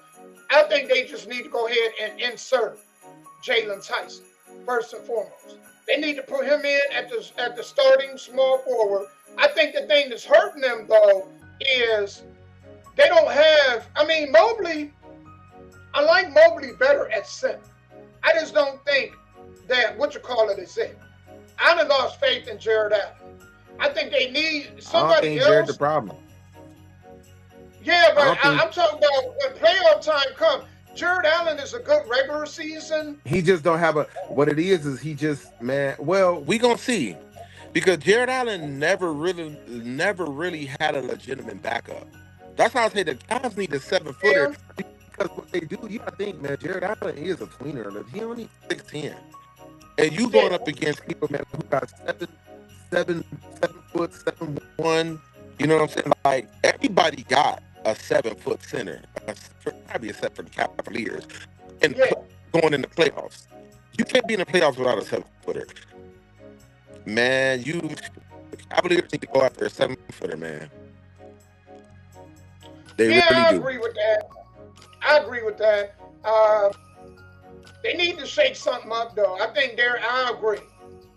I think they just need to go ahead and insert Jalen Tyson first and foremost. They need to put him in at the starting small forward. I think the thing that's hurting them though is they don't have. I mean, Mobley. I like Mobley better at center. I just don't think that is it. I done lost faith in Jared Allen. I think they need I don't somebody think Jared's else. the problem. Yeah, but I don't think- I'm talking about when playoff time comes. Jared Allen is a good regular season. He just don't have a. What it is he just, man. Well, we gonna see, because Jared Allen never really had a legitimate backup. That's why I say the Cavs need a 7-footer. Because what they do, you gotta think, man. Jared Allen is a tweener. He only 6'10", and you going up against people, man, who got 7 foot, 7'1". You know what I'm saying? Like, everybody got a 7-foot center, probably except for the Cavaliers, and going in the playoffs. You can't be in the playoffs without a 7-footer. Man, the Cavaliers need to go after a 7-footer, man. They really do. I agree with that. They need to shake something up, though. I agree.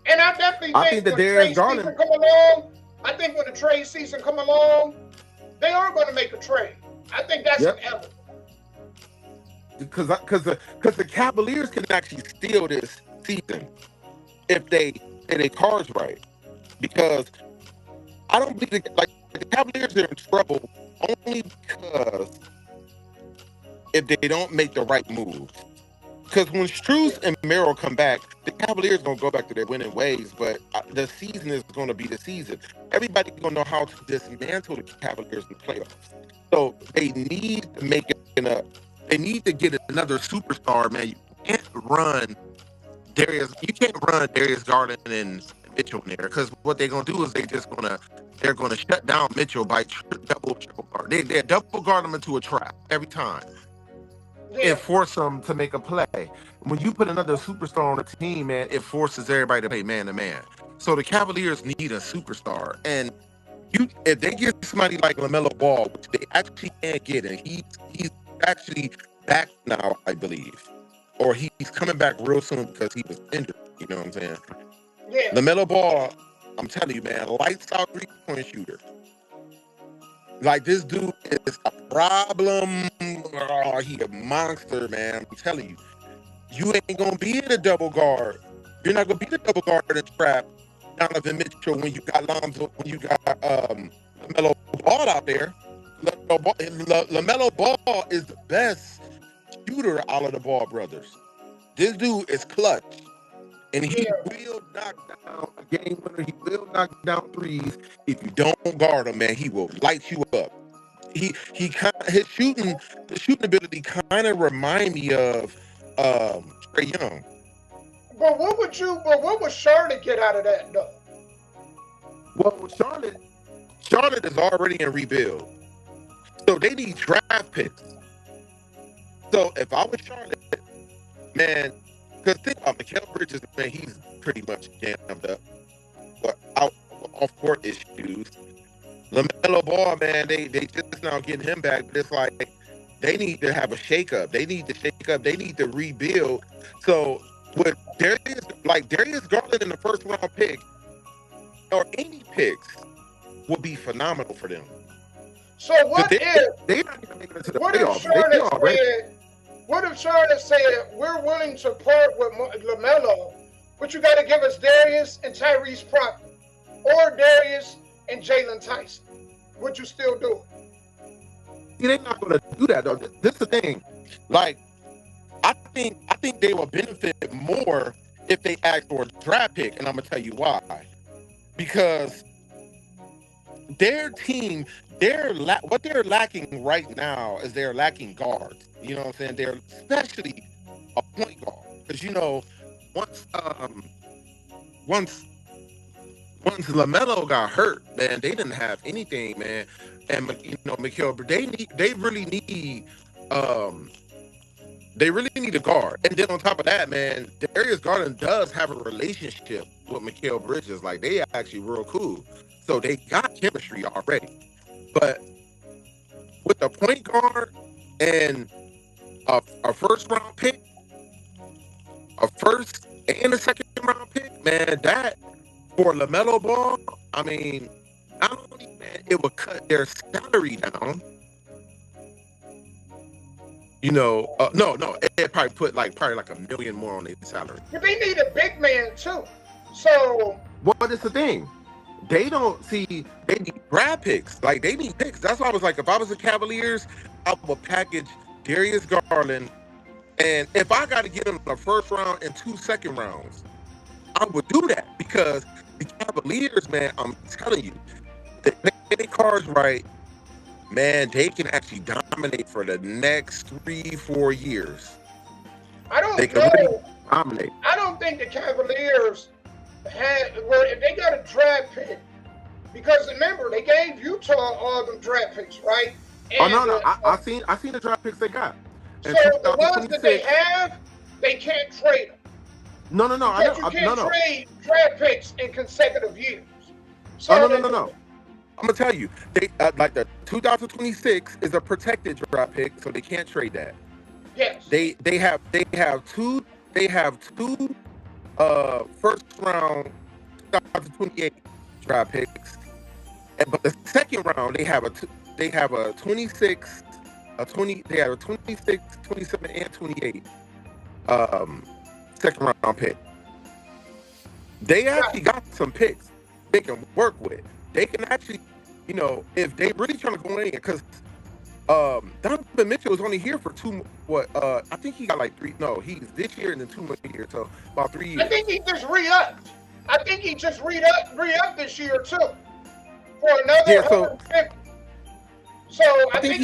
And I definitely think when the trade season come along, when the trade season come along, they are going to make a trade. I think that's inevitable. Because the Cavaliers can actually steal this season if they play their cards right. Because I don't believe the Cavaliers are in trouble only because if they don't make the right moves. Because when Strus and Merrill come back, the Cavaliers gonna go back to their winning ways, but the season is gonna be the season. Everybody's gonna know how to dismantle the Cavaliers in the playoffs. So they need to make it they need to get another superstar, man. You can't run Darius Garland and Mitchell in there, because what they're gonna do is they're gonna shut down Mitchell by triple guard. They double guard him into a trap every time. And force them to make a play. When you put another superstar on the team, man, it forces everybody to play man to man. So the Cavaliers need a superstar, and if they get somebody like LaMelo Ball, which they actually can't get, and he's actually back now, I believe, or he's coming back real soon because he was injured. You know what I'm saying? Yeah. LaMelo Ball, I'm telling you, man, lights out 3-point shooter. Like, this dude is a problem. Oh, he a monster, man. I'm telling you. You ain't gonna be in a double guard. You're not gonna be the double guard in the trap, Donovan Mitchell, when you got Lonzo, when you got LaMelo Ball out there. LaMelo Ball is the best shooter out of the Ball brothers. This dude is clutch. And he will knock down a game winner. He will knock down threes. If you don't guard him, man, he will light you up. His shooting ability kind of remind me of Trae Young. But what would Charlotte get out of that, though? Well, Charlotte is already in rebuild, so they need draft picks. So if I was Charlotte, man. Because think about Mikal Bridges, man, he's pretty much jammed up. But off-court issues. LaMelo Ball, man, they just now getting him back. But it's like they need to have a shake-up. They need to shake up. They need to rebuild. So with Darius Garland in the first-round pick, or any picks, would be phenomenal for them. So they're not even making it to the playoffs. What if Charlotte said, we're willing to part with LaMelo, but you got to give us Darius and Tyrese Proctor, or Darius and Jalen Tyson? Would you still do it? they're not gonna do that though. This is the thing. Like, I think they will benefit more if they ask for a draft pick, and I'm gonna tell you why. Because their team, what they're lacking right now is they're lacking guards. You know what I'm saying? They're especially a point guard. Because once once once LaMelo got hurt, man, they didn't have anything, man. And Mikal, they really need a guard. And then on top of that, man, Darius Garland does have a relationship with Mikal Bridges. Like, they actually real cool. So they got chemistry already. But with a point guard and a first round pick, a first and a second round pick, man, that for LaMelo Ball, I mean, not only, man, it would cut their salary down. No, it probably put like $1 million more on their salary. But they need a big man too. So what is the thing? They need draft picks. Like, they need picks. That's why I was like, if I was the Cavaliers, I would package Darius Garland, and if I got to get him the first round and 2 second rounds, I would do that, because the Cavaliers, man, I'm telling you, they play their cards right, man, they can actually dominate for the next 3-4 years. I don't They can know. really dominate. I don't think the Cavaliers if they got a draft pick, because remember they gave Utah all them draft picks, right? And, I seen the draft picks they got. So And the ones that they 2026 have, they can't trade them. No. Because you can't trade draft picks in consecutive years. So No. I'm gonna tell you, they like the 2026 is a protected draft pick, so they can't trade that. Yes. They have two first round 2028 draft picks, but the second round they have a 26, they have a 26, 27, and 28 second round pick. They actually got some picks they can work with. They can actually, if they really trying to go in, because Donovan Mitchell is only here for I think he got like 3, no, he's this year and then 2 more years, so about 3 years. I think he just re-upped. Re-upped this year too for another 150. So I think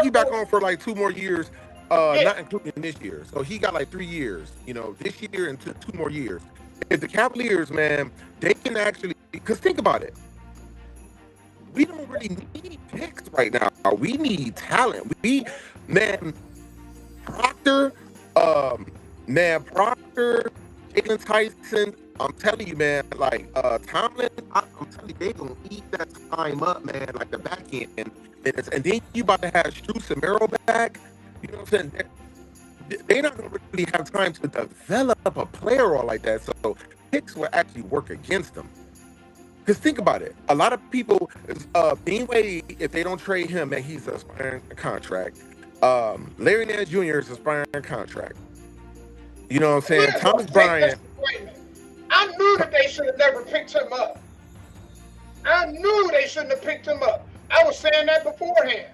he back on for like 2 more years, not including this year. So he got like 3 years, this year and 2 more years. If the Cavaliers, man, they can actually, because think about it, we don't really need picks right now. We need talent. Proctor, Jalen Tyson, I'm telling you, man, like Tomlin, I'm telling you, they gonna eat that time up, man, like the back end. And then you about to have Strus and Merrill back. You know what I'm saying? They're not gonna really have time to develop a player all like that. So picks will actually work against them. Because think about it, a lot of people, Dean Wade, if they don't trade him, man, he's aspiring a contract. Larry Nance Jr. is aspiring a contract. You know what I'm saying? Thomas Bryant. I knew that they should have never picked him up. I knew they shouldn't have picked him up. I was saying that beforehand.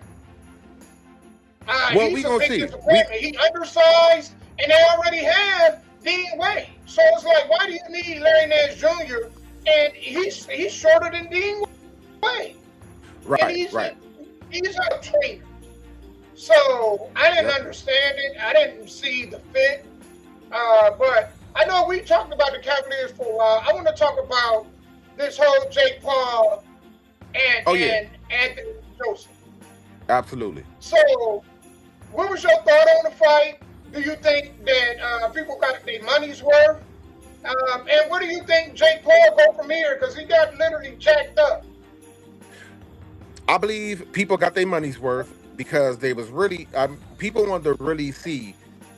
Well, we gonna see. He undersized, and they already have Dean Wade. So it's like, why do you need Larry Nance Jr.? And he's shorter than Dean Wade. Right. He's a trainer. So I didn't understand it. I didn't see the fit. But I know we talked about the Cavaliers for a while. I want to talk about this whole Jake Paul and Anthony Joseph. Absolutely. So, what was your thought on the fight? Do you think that people got their money's worth? And where do you think Jake Paul go from here? Because he got literally jacked up. I believe people got their money's worth because they was really people wanted to really see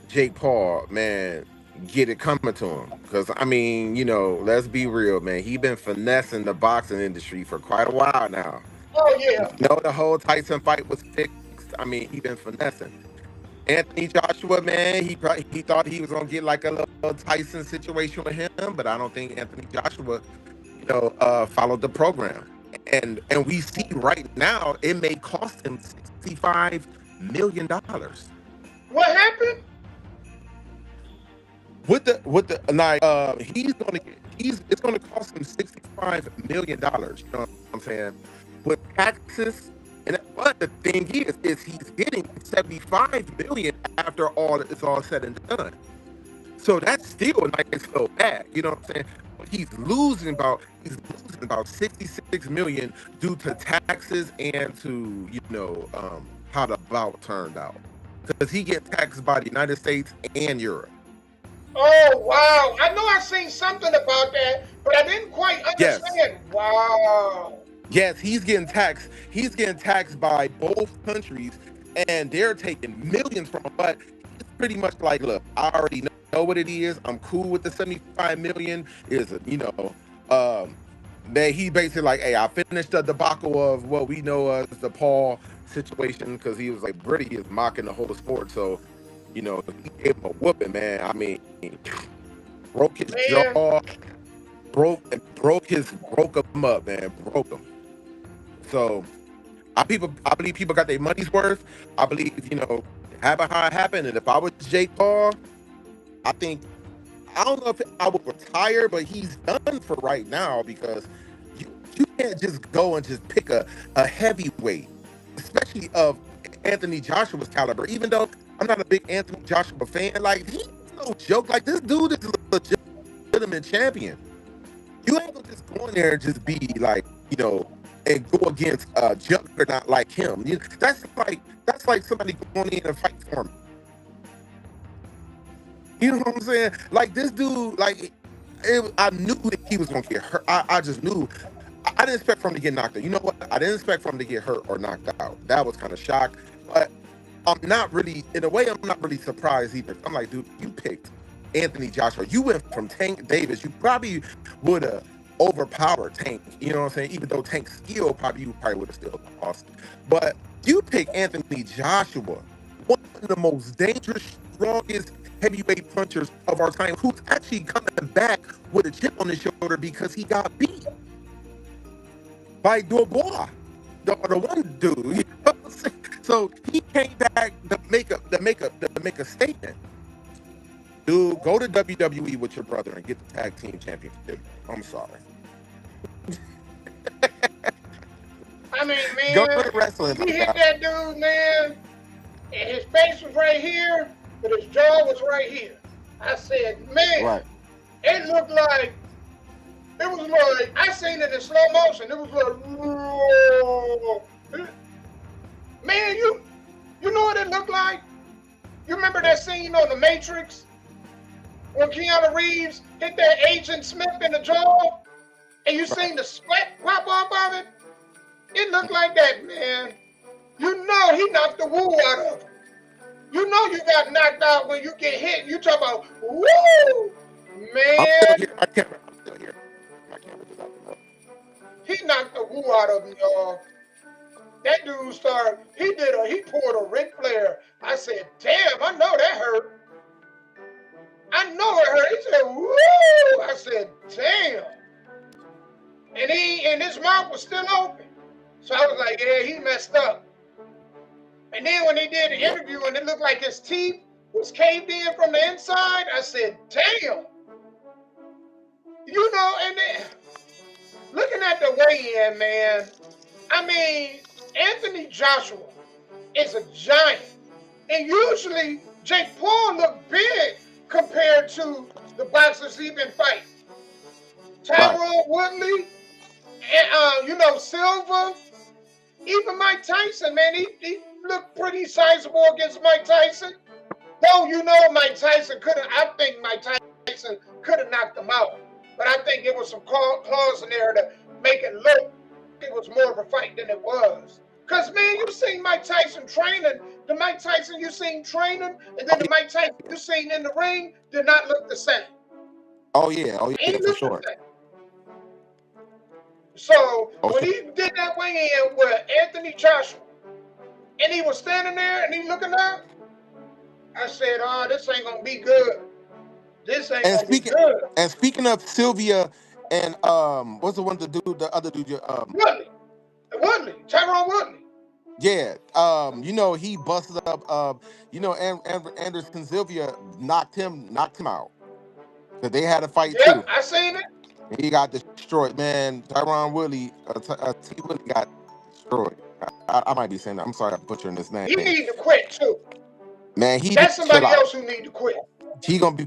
Jake Paul, man, get it coming to him. Because I mean, let's be real, man. He been finessing the boxing industry for quite a while now. Oh yeah. The whole Tyson fight was fixed. I mean, he been finessing. Anthony Joshua, man, he thought he was gonna get like a little Tyson situation with him, but I don't think Anthony Joshua, followed the program. And we see right now it may cost him $65 million. What happened? With the like it's gonna cost him $65 million. You know what I'm saying? With taxes, but the thing is he's getting 75 million after all it's all said and done. So that's still a nice little bag. You know what I'm saying? But he's losing about 66 million due to taxes and to how the bout turned out, because he gets taxed by the United States and Europe. Oh, wow. I know I seen something about that, but I didn't quite Yes. understand. Wow. Yes, he's getting taxed. He's getting taxed by both countries, and they're taking millions from him. But it's pretty much like, look, I already know what it is. I'm cool with the 75 million. That he basically like, hey, I finished the debacle of what we know as the Paul situation, because he was like, Brady is mocking the whole sport. So, he gave him a whooping, man. I mean, broke his jaw, broke him up, man, broke him. So I believe people got their money's worth. I believe, happened how it happened. And if I was Jake Paul, I don't know if I would retire, but he's done for right now, because you can't just go and just pick a heavyweight, especially of Anthony Joshua's caliber. Even though I'm not a big Anthony Joshua fan, like, he's no joke. Like, this dude is a legitimate champion. You ain't gonna just go in there and just be like, and go against a juggernaut like him. That's like somebody going in and fight for him. You know what I'm saying? Like, this dude, like, I knew that he was gonna get hurt. I just knew. I didn't expect for him to get knocked out. You know what? I didn't expect for him to get hurt or knocked out. That was kind of shocked. But I'm not really surprised either. I'm like, dude, you picked Anthony Joshua. You went from Tank Davis. You probably would have overpowered Tank. You know what I'm saying? Even though Tank's skill you probably would have still lost. But you pick Anthony Joshua, one of the most dangerous, strongest heavyweight punchers of our time, who's actually coming back with a chip on his shoulder because he got beat by Dubois, the one dude. You know what I'm saying? So he came back to make a statement. Dude, go to WWE with your brother and get the tag team championship. I'm sorry. I mean, man, go to wrestling. He hit that dude, man, and his face was right here, but his jaw was right here. I said, man, Right. It was like, I seen it in slow motion. It was like, man, you know what it looked like? You remember that scene on The Matrix when Keanu Reeves hit that Agent Smith in the jaw, and you seen the sweat pop off of it? It looked like that, man. You know he knocked the woo out of him. You know you got knocked out when you get hit. You talk about, woo, man. I'm still here. My camera is out. He knocked the woo out of him, y'all. That dude he pulled a Ric Flair. I said, damn, I know that hurt. I know it hurt. He said, woo. I said, damn. And his mouth was still open. So I was like, yeah, he messed up. And then when they did the interview and it looked like his teeth was caved in from the inside, I said, damn. And then, looking at the weigh-in, man, I mean, Anthony Joshua is a giant. And usually, Jake Paul looked big compared to the boxers he's been fighting. Tyrone Woodley, and, Silva, even Mike Tyson, man, he looked pretty sizable against Mike Tyson. Though, Mike Tyson I think Mike Tyson could have knocked him out. But I think there was some clause in there to make it look it was more of a fight than it was. Because, man, you seen Mike Tyson training. The Mike Tyson you seen training, and then the Mike Tyson you seen in the ring did not look the same. Oh, yeah, for sure. So, when he did that weigh-in with Anthony Joshua, and he was standing there, and he looking up, I said, this ain't going to be good. This ain't going to be good. And speaking of Sylvia and, what's the other dude? Tyron Woodley. Yeah, he busted up. Anderson Silva knocked him out. Cause they had a fight Yep, too. I seen it. And he got destroyed, man. Tyron Woodley, T. Woodley got destroyed. I might be saying that. I'm sorry, I'm butchering this name. He need to quit too. Man, he need That's to chill somebody out. else who need to quit. He gonna Yeah.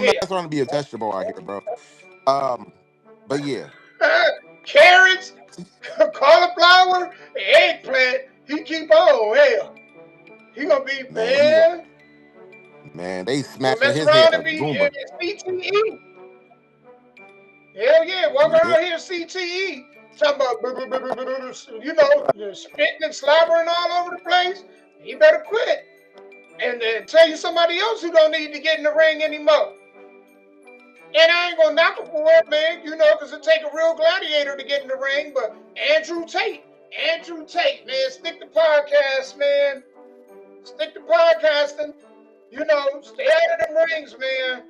mess around and be a vegetable out here, bro. But yeah, Carrots, cauliflower, eggplant. He keep on. Hell, he gonna be man, they He'll smashing mess his head around and like be Goomba. CTE. Hell yeah, walk Yep. around here CTE. Talking about, spitting and slobbering all over the place. He better quit. And then tell you somebody else who don't need to get in the ring anymore. And I ain't gonna knock him for it, man, because it take a real gladiator to get in the ring. But Andrew Tate, man, stick to podcast, man. Stick to podcasting. Stay out of them rings, man.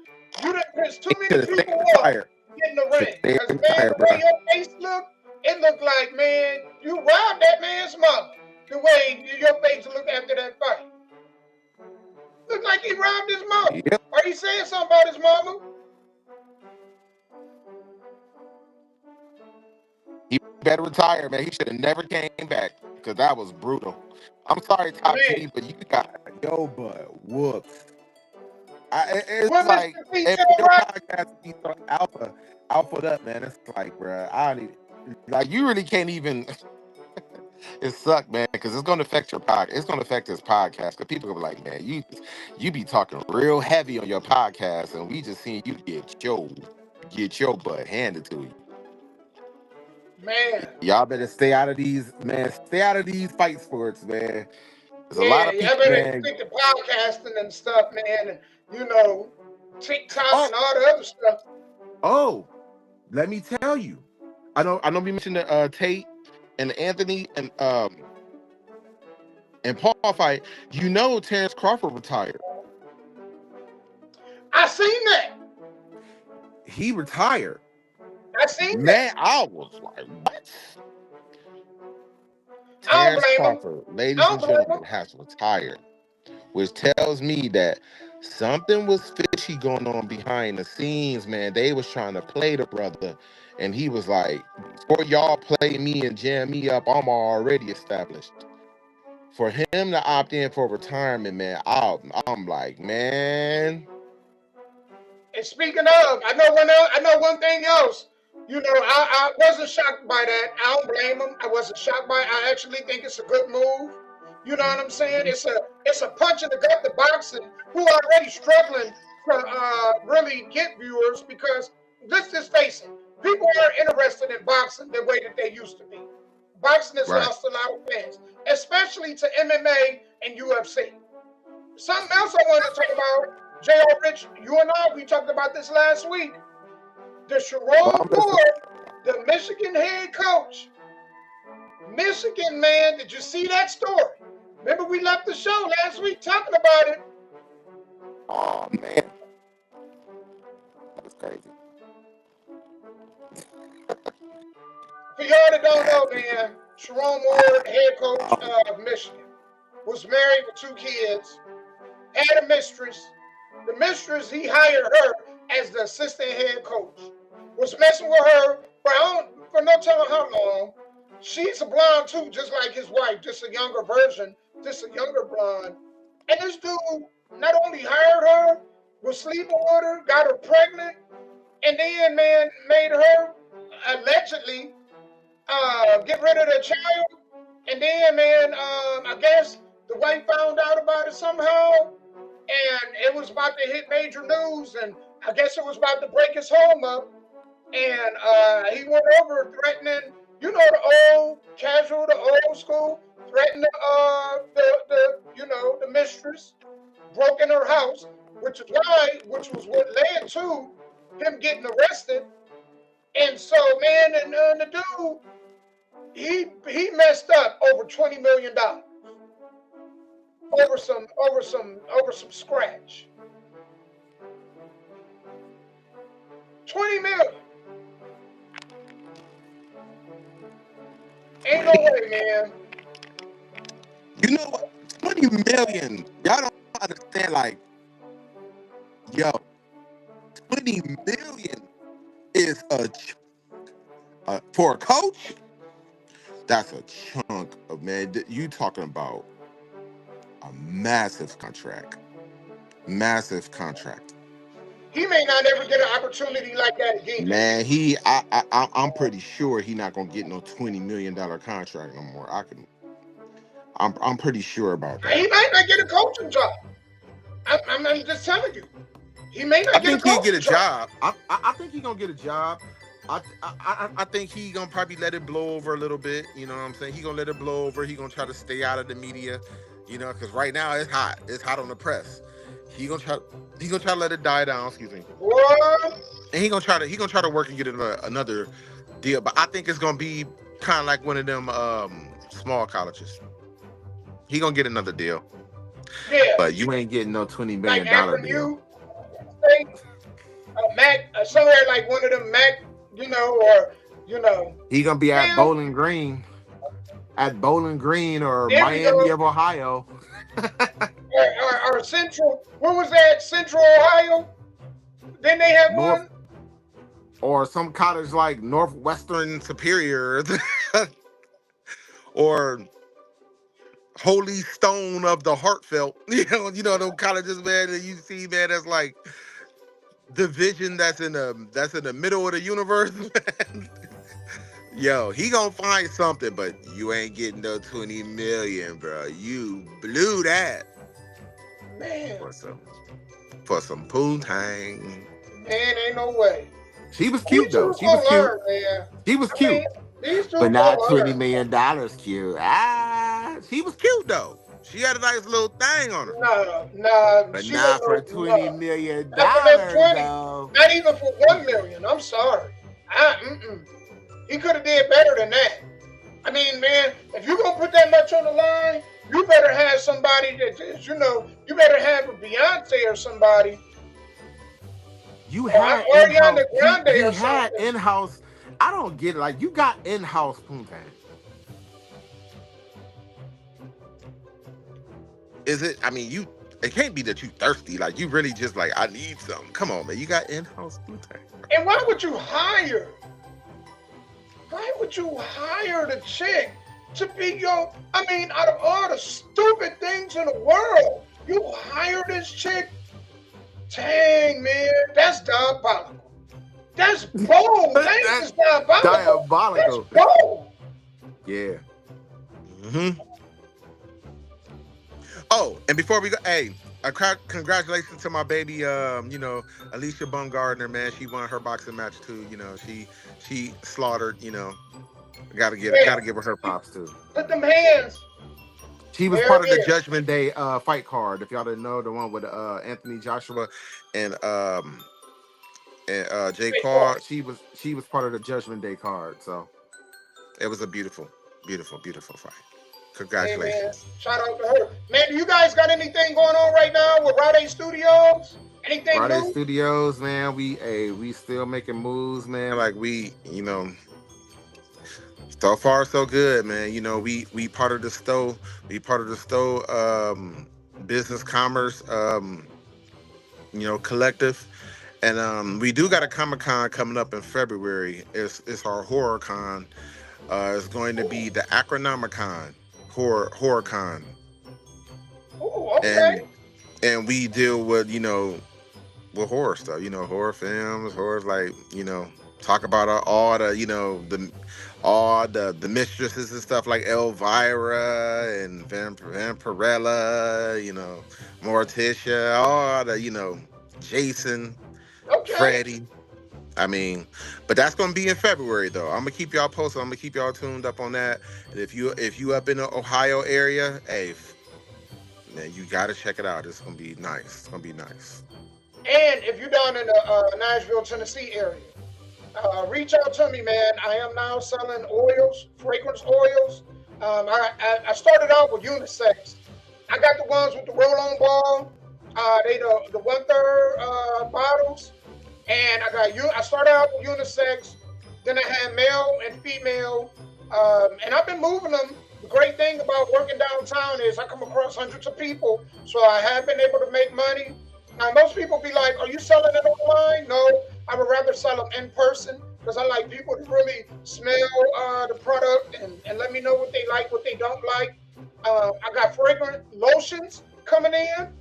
You done pissed too many people off in the ring. Because, man, the way your face look, it look like, man, you robbed that man's mama. The way your face look after that fight. Look like he robbed his mama. Yep. Are you saying something about his mama? He better retire, man. He should have never came back because that was brutal. I'm sorry, Top G, but you got Yo, but whoops. It's What like Mr. if P. your podcast be so alpha up, man. It's like, bro, I don't even like you really can't even. It sucked, man, because it's gonna affect your podcast. It's gonna affect this podcast because people gonna be like, man, you be talking real heavy on your podcast, and we just seen you get your butt handed to you. Man. Y'all better stay out of these, man. Stay out of these fight sports, man. There's a Yeah, lot of y'all people, better man. stick to podcasting and stuff, man. And, TikTok and all the other stuff. Oh, let me tell you. I know we mentioned the Tate and Anthony and Paul fight. Terrence Crawford retired. I seen that. He retired. I seen Man, I was like, what? I don't Terrence blame Crawford, ladies and gentlemen, has retired, which tells me that something was fishy going on behind the scenes, man. They was trying to play the brother, and he was like, before y'all play me and jam me up, I'm already established. For him to opt in for retirement, man, I'm like, man. And speaking of, I know one thing else. I wasn't shocked by that. I don't blame him. I wasn't shocked by it. I actually think it's a good move. You know what I'm saying? It's a punch in the gut to boxing, who are already struggling to really get viewers, because let's just face it, people aren't interested in boxing the way that they used to be. Boxing has lost a lot of fans, especially to MMA and UFC. Something else I wanted to talk about, J.R. Rich, you and I, we talked about this last week. The Sharon Moore, the Michigan head coach. Michigan, man, did you see that story? Remember we left the show last week talking about it. Oh, man. That's crazy. For y'all that don't know, man, Sharon Moore, head coach of Michigan, was married with 2 kids, had a mistress. The mistress, he hired her as the assistant head coach. Was messing with her for no telling how long. She's a blonde too, just like his wife, just a younger version, just a younger blonde. And this dude not only hired her, was sleeping with her, got her pregnant, and then, man, made her allegedly get rid of the child. And then, man, I guess the wife found out about it somehow, and it was about to hit major news, and I guess it was about to break his home up. And he went over threatening, the old school, threatening the mistress, broke in her house, which was what led to him getting arrested. And so, man, and the dude, he messed up over $20 million over some scratch. 20 million. Ain't no way, man. You know what? 20 million. Y'all don't understand, like, yo, 20 million is for a coach. That's a chunk of, man. You talking about a massive contract. Massive contract. He may not ever get an opportunity like that again. Man, I'm pretty sure he not gonna get no $20 million contract no more. I'm pretty sure about that. He might not get a coaching job. I'm just telling you. He may not get a coaching job. I think he'll get a job. I think he's gonna get a job. I think he gonna probably let it blow over a little bit. You know what I'm saying? He gonna let it blow over. He gonna try to stay out of the media. You know, because right now it's hot. It's hot on the press. He gonna try to let it die down. Excuse me. What? And he gonna try to work and get another deal. But I think it's gonna be kind of like one of them small colleges. He gonna get another deal. Yeah. But you ain't getting no $20 million like deal. Mac, somewhere like one of them Mac, or He gonna be at Bowling Green. At Bowling Green or Miami of Ohio. or Central. What was that? Central Ohio? Then they have one. Or some college like Northwestern Superior. Or Holy Stone of the Heartfelt. You know those colleges, man, that you see, man, that's like division that's in the middle of the universe, man. Yo, he gonna find something, but you ain't getting no 20 million, bro. You blew that. Man. For some poontang. Man, ain't no way. She was cute though. She was cute. Man. She was cute. But not $20 million cute. She was cute though. She had a nice little thing on her. Nah. But not for $20 million though. Not even for $1 million. I'm sorry. He could have did better than that. I mean, man, if you're gonna put that much on the line, you better have somebody that you better have a Beyonce or somebody. You had Ariana Grande or you had in-house. I don't get it. Like, you got in-house poontang. Is it? I mean, it can't be that you thirsty. Like, you really just like, I need something. Come on, man. You got in-house poontang. And why would you hire? Why would you hire the chick to be out of all the stupid things in the world, you hire this chick? Dang, man, that's diabolical. That's bold. That's diabolical. That's bold. Yeah. Mm-hmm. Oh, and before we go, hey, congratulations to my baby, Alicia Bumgardner, man. She won her boxing match too. She slaughtered. Gotta give her props too. Put them hands. She was part of the Judgment Day fight card. If y'all didn't know, the one with Anthony Joshua and Jake Paul. She was part of the Judgment Day card. So it was a beautiful, beautiful, beautiful fight. Congratulations. Hey, man. Shout out to her. Man, do you guys got anything going on right now with Rade Studios? Anything Rade new? Studios, man, we still making moves, man. Like so far so good, man. We part of the Stowe, business commerce collective. And we do got a Comic-Con coming up in February. It's our horror con. It's going to be the Acronomicon horror con. Oh, okay. And we deal with with horror stuff, horror films, horror, like, talk about all the all the mistresses and stuff like Elvira and Vampirella, Morticia, all the Jason, okay. Freddy. I mean, but that's gonna be in February though. I'm gonna keep y'all posted. I'm gonna keep y'all tuned up on that. And if you up in the Ohio area, hey, man, you gotta check it out. It's gonna be nice. It's gonna be nice. And if you're down in the Nashville, Tennessee area, reach out to me, man. I am now selling oils, fragrance oils. I started out with unisex. I got the ones with the roll-on ball. They the 1/3 bottles. And I started out with unisex, then I had male and female, And I've been moving them. The great thing about working downtown is I come across hundreds of people, so I have been able to make money. Now, most people be like, are you selling it online? No, I would rather sell them in person because I like people to really smell the product and let me know what they like, what they don't like. I got fragrant lotions coming in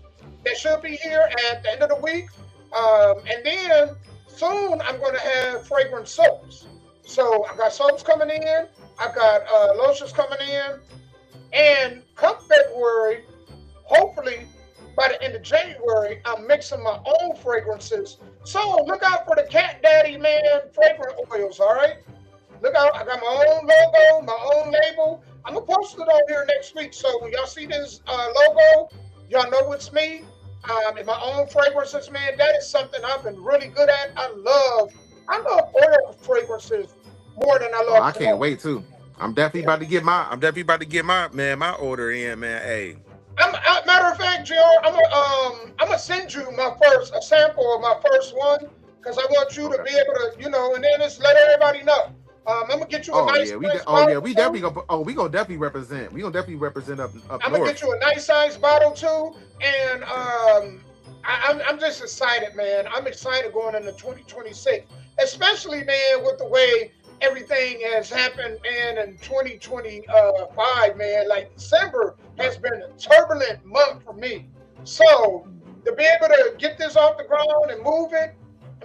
that should be here at the end of the week. And then soon I'm going to have fragrant soaps. So I got soaps coming in. I got lotions coming in. And come February, hopefully by the end of January, I'm mixing my own fragrances. So look out for the Cat Daddy Man fragrant oils, all right? Look out, I got my own logo, my own label. I'm going to post it on here next week. So when y'all see this logo, y'all know it's me. And my own fragrances, man, that is something I've been really good at. I love oil fragrances more than I love. I can't wait too. I'm definitely about to get my order in, man. Hey. Matter of fact, Gio, I'm gonna send you a sample of my first one because I want you to be able to, and then just let everybody know. I'm gonna get you a nice. We gonna definitely represent. We gonna definitely represent up I'm north. Gonna get you a nice size bottle too, and I'm just excited, man. I'm excited going into 2026, especially, man, with the way everything has happened, man, in 2025, man. Like December has been a turbulent month for me. So to be able to get this off the ground and move it,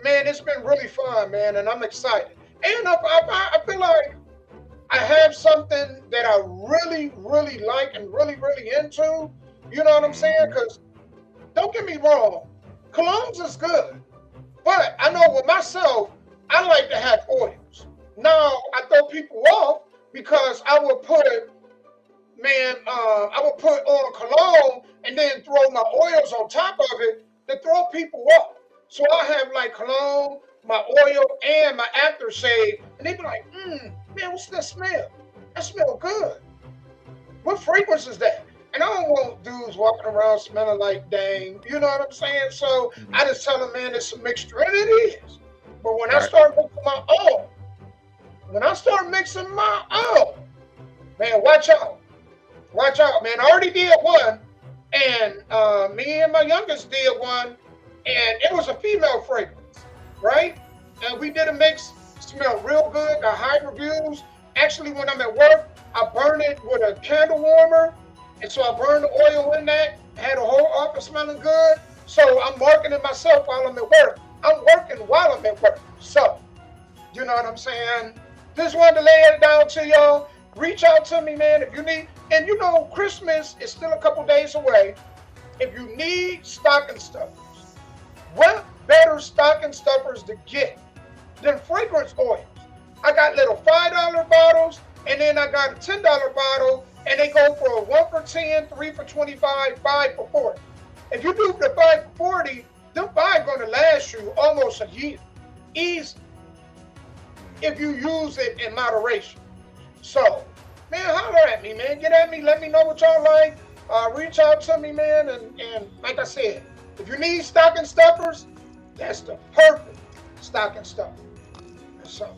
man, it's been really fun, man, and I'm excited. And I feel like I have something that I really, really like and really, really into. You know what I'm saying? Because don't get me wrong, colognes is good. But I know with myself, I like to have oils. Now, I throw people off because I would put on cologne and then throw my oils on top of it to throw people off. So I have like cologne, my oil, and my aftershave, and they be like, man, what's that smell? That smell good. What fragrance is that? And I don't want dudes walking around smelling like Dame. You know what I'm saying? So I just tell them, man, it's a mixture, and it is. But when I start mixing my own, man, watch out. Watch out, man. I already did one, and me and my youngest did one, and it was a female fragrance, right? And we did a mix, smelled real good, got high reviews. Actually, when I'm at work, I burn it with a candle warmer, and so I burn the oil in that, had a whole office smelling good. So I'm marketing myself while I'm at work. I'm working while I'm at work. So, you know what I'm saying? Just wanted to lay it down to y'all. Reach out to me, man, if you need. And Christmas is still a couple days away. If you need stocking stuffers, what better stocking stuffers to get than fragrance oils? I got little $5 bottles, and then I got a $10 bottle, and they go for 1 for 10, 3 for 25, 5 for 40. If you do the 5 for 40, them 5 going to last you almost a year. Easy. If you use it in moderation. So, man, holler at me, man. Get at me. Let me know what y'all like. Reach out to me, man. And like I said, if you need stocking stuffers, that's the perfect stocking stuffer. So.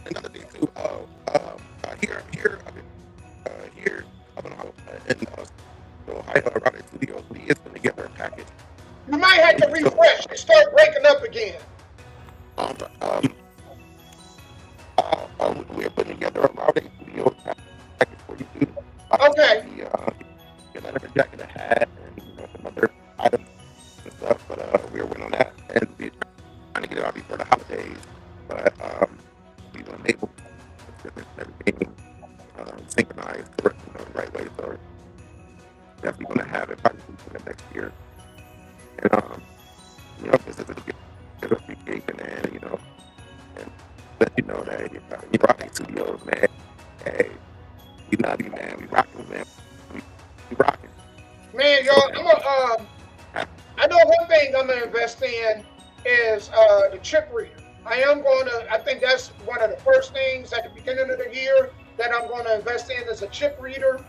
Another thing too. Here up in Ohio Erotic Studios, we is putting together a package. You might have to refresh and start breaking up again. We're putting together a Erotic Studios package for you too. Okay. The leather jacket, a hat, and some other items and stuff. But we're working on that, and we're trying to get it out before the holidays. But we want to enable everything synchronized, working the right way. So definitely going to have it probably next year. And this is a good appreciation, and and let you know that you rocking studios, man. Hey, we love you, man. We rocking, man. We rocking. Man, y'all, I know one thing I'm gonna invest in is the chip reader. I think that's one of the first things at the beginning of the year that I'm going to invest in is a chip reader.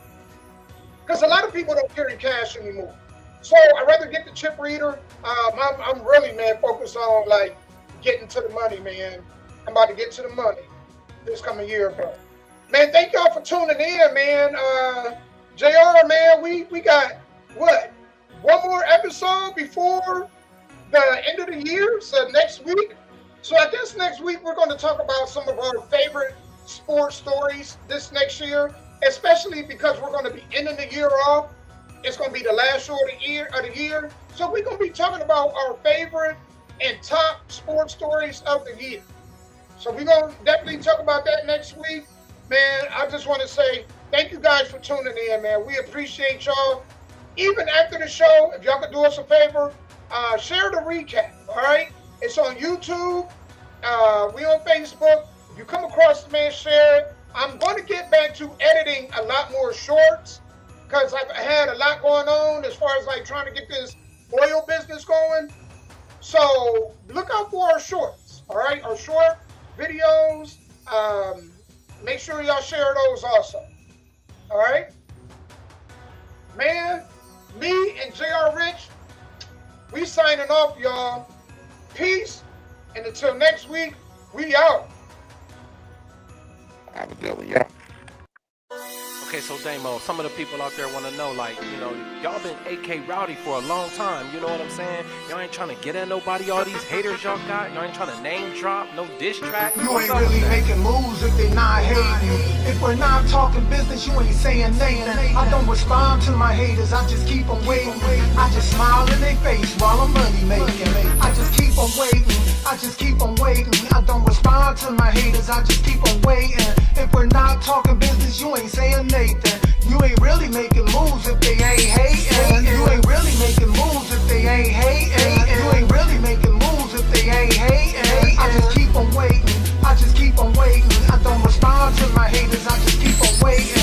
Because a lot of people don't carry cash anymore. So I'd rather get the chip reader. I'm really, man, focused on like getting to the money, man. I'm about to get to the money. this coming year. But man, thank y'all for tuning in, man. JR, man, we got what? One more episode before the end of the year, so next week. So I guess next week we're going to talk about some of our favorite sports stories this next year, especially because we're going to be ending the year off. It's going to be the last show of the year. So we're going to be talking about our favorite and top sports stories of the year. So we're going to definitely talk about that next week. Man, I just want to say thank you guys for tuning in, man. We appreciate y'all. Even after the show, if y'all could do us a favor, share the recap, all right? It's on YouTube. We on Facebook. If you come across it, man, share it. I'm going to get back to editing a lot more shorts because I've had a lot going on as far as like trying to get this oil business going. So look out for our shorts, all right? Our short videos. Make sure y'all share those also, all right? Man, me and JR Rich, we signing off, y'all. Peace, and until next week, we out. Have a good one, yeah. Okay, so Damo, some of the people out there want to know, like, you know, y'all been AK Rowdy for a long time, you know what I'm saying? Y'all ain't trying to get at nobody, all these haters y'all got. Y'all ain't trying to name drop, no diss track. You ain't really making moves if they not hating. If we're not talking business, you ain't saying nothing. I don't respond to my haters, I just keep them waiting. I just smile in their face while I'm money making. I just keep them waiting, I just keep them waiting. I don't respond to my haters, I just keep them waiting. If we're not talking business, you ain't saying nothing. You ain't really making moves if they ain't hating. You ain't really making moves if they ain't hating. You ain't really making moves if they ain't hating. I just keep on waiting. I just keep on waiting. I don't respond to my haters. I just keep on waiting.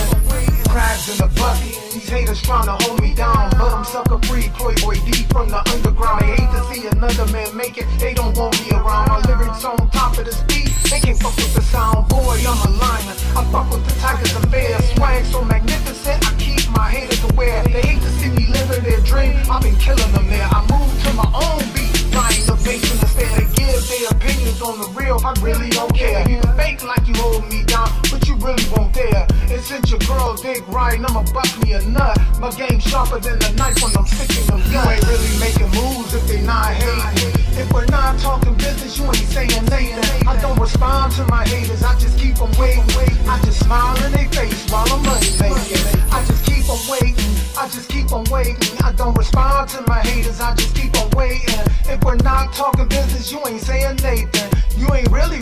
Crabs in the bucket. These haters trying to hold me down, but I'm sucker free. Playboy D from the underground. They hate to see another man make it. They don't want me around. My lyrics on top of the speed. They can't fuck with the sound. Boy, I'm a lion. I fuck with the tigers and bears. Swag so magnificent. I keep my haters aware. They hate to see me living their dream. I've been killing them there. I move to my own beat. Flying the bass in the stand. They give their opinions on the real. I really don't care. You fake like you hold me down, but you really won't dare. And since your girl dig right, I'ma bust me a nut. My game sharper than a knife when I'm sticking them. You ain't really making moves if they not hating. If we're not talking business, you ain't saying nothing. I don't respond to my haters, I just keep them waiting. I just smile in their face while I'm money making. I just keep them waiting, I just keep them waiting. I don't respond to my haters, I just keep them waiting. If we're not talking business, you ain't saying nothing. You ain't really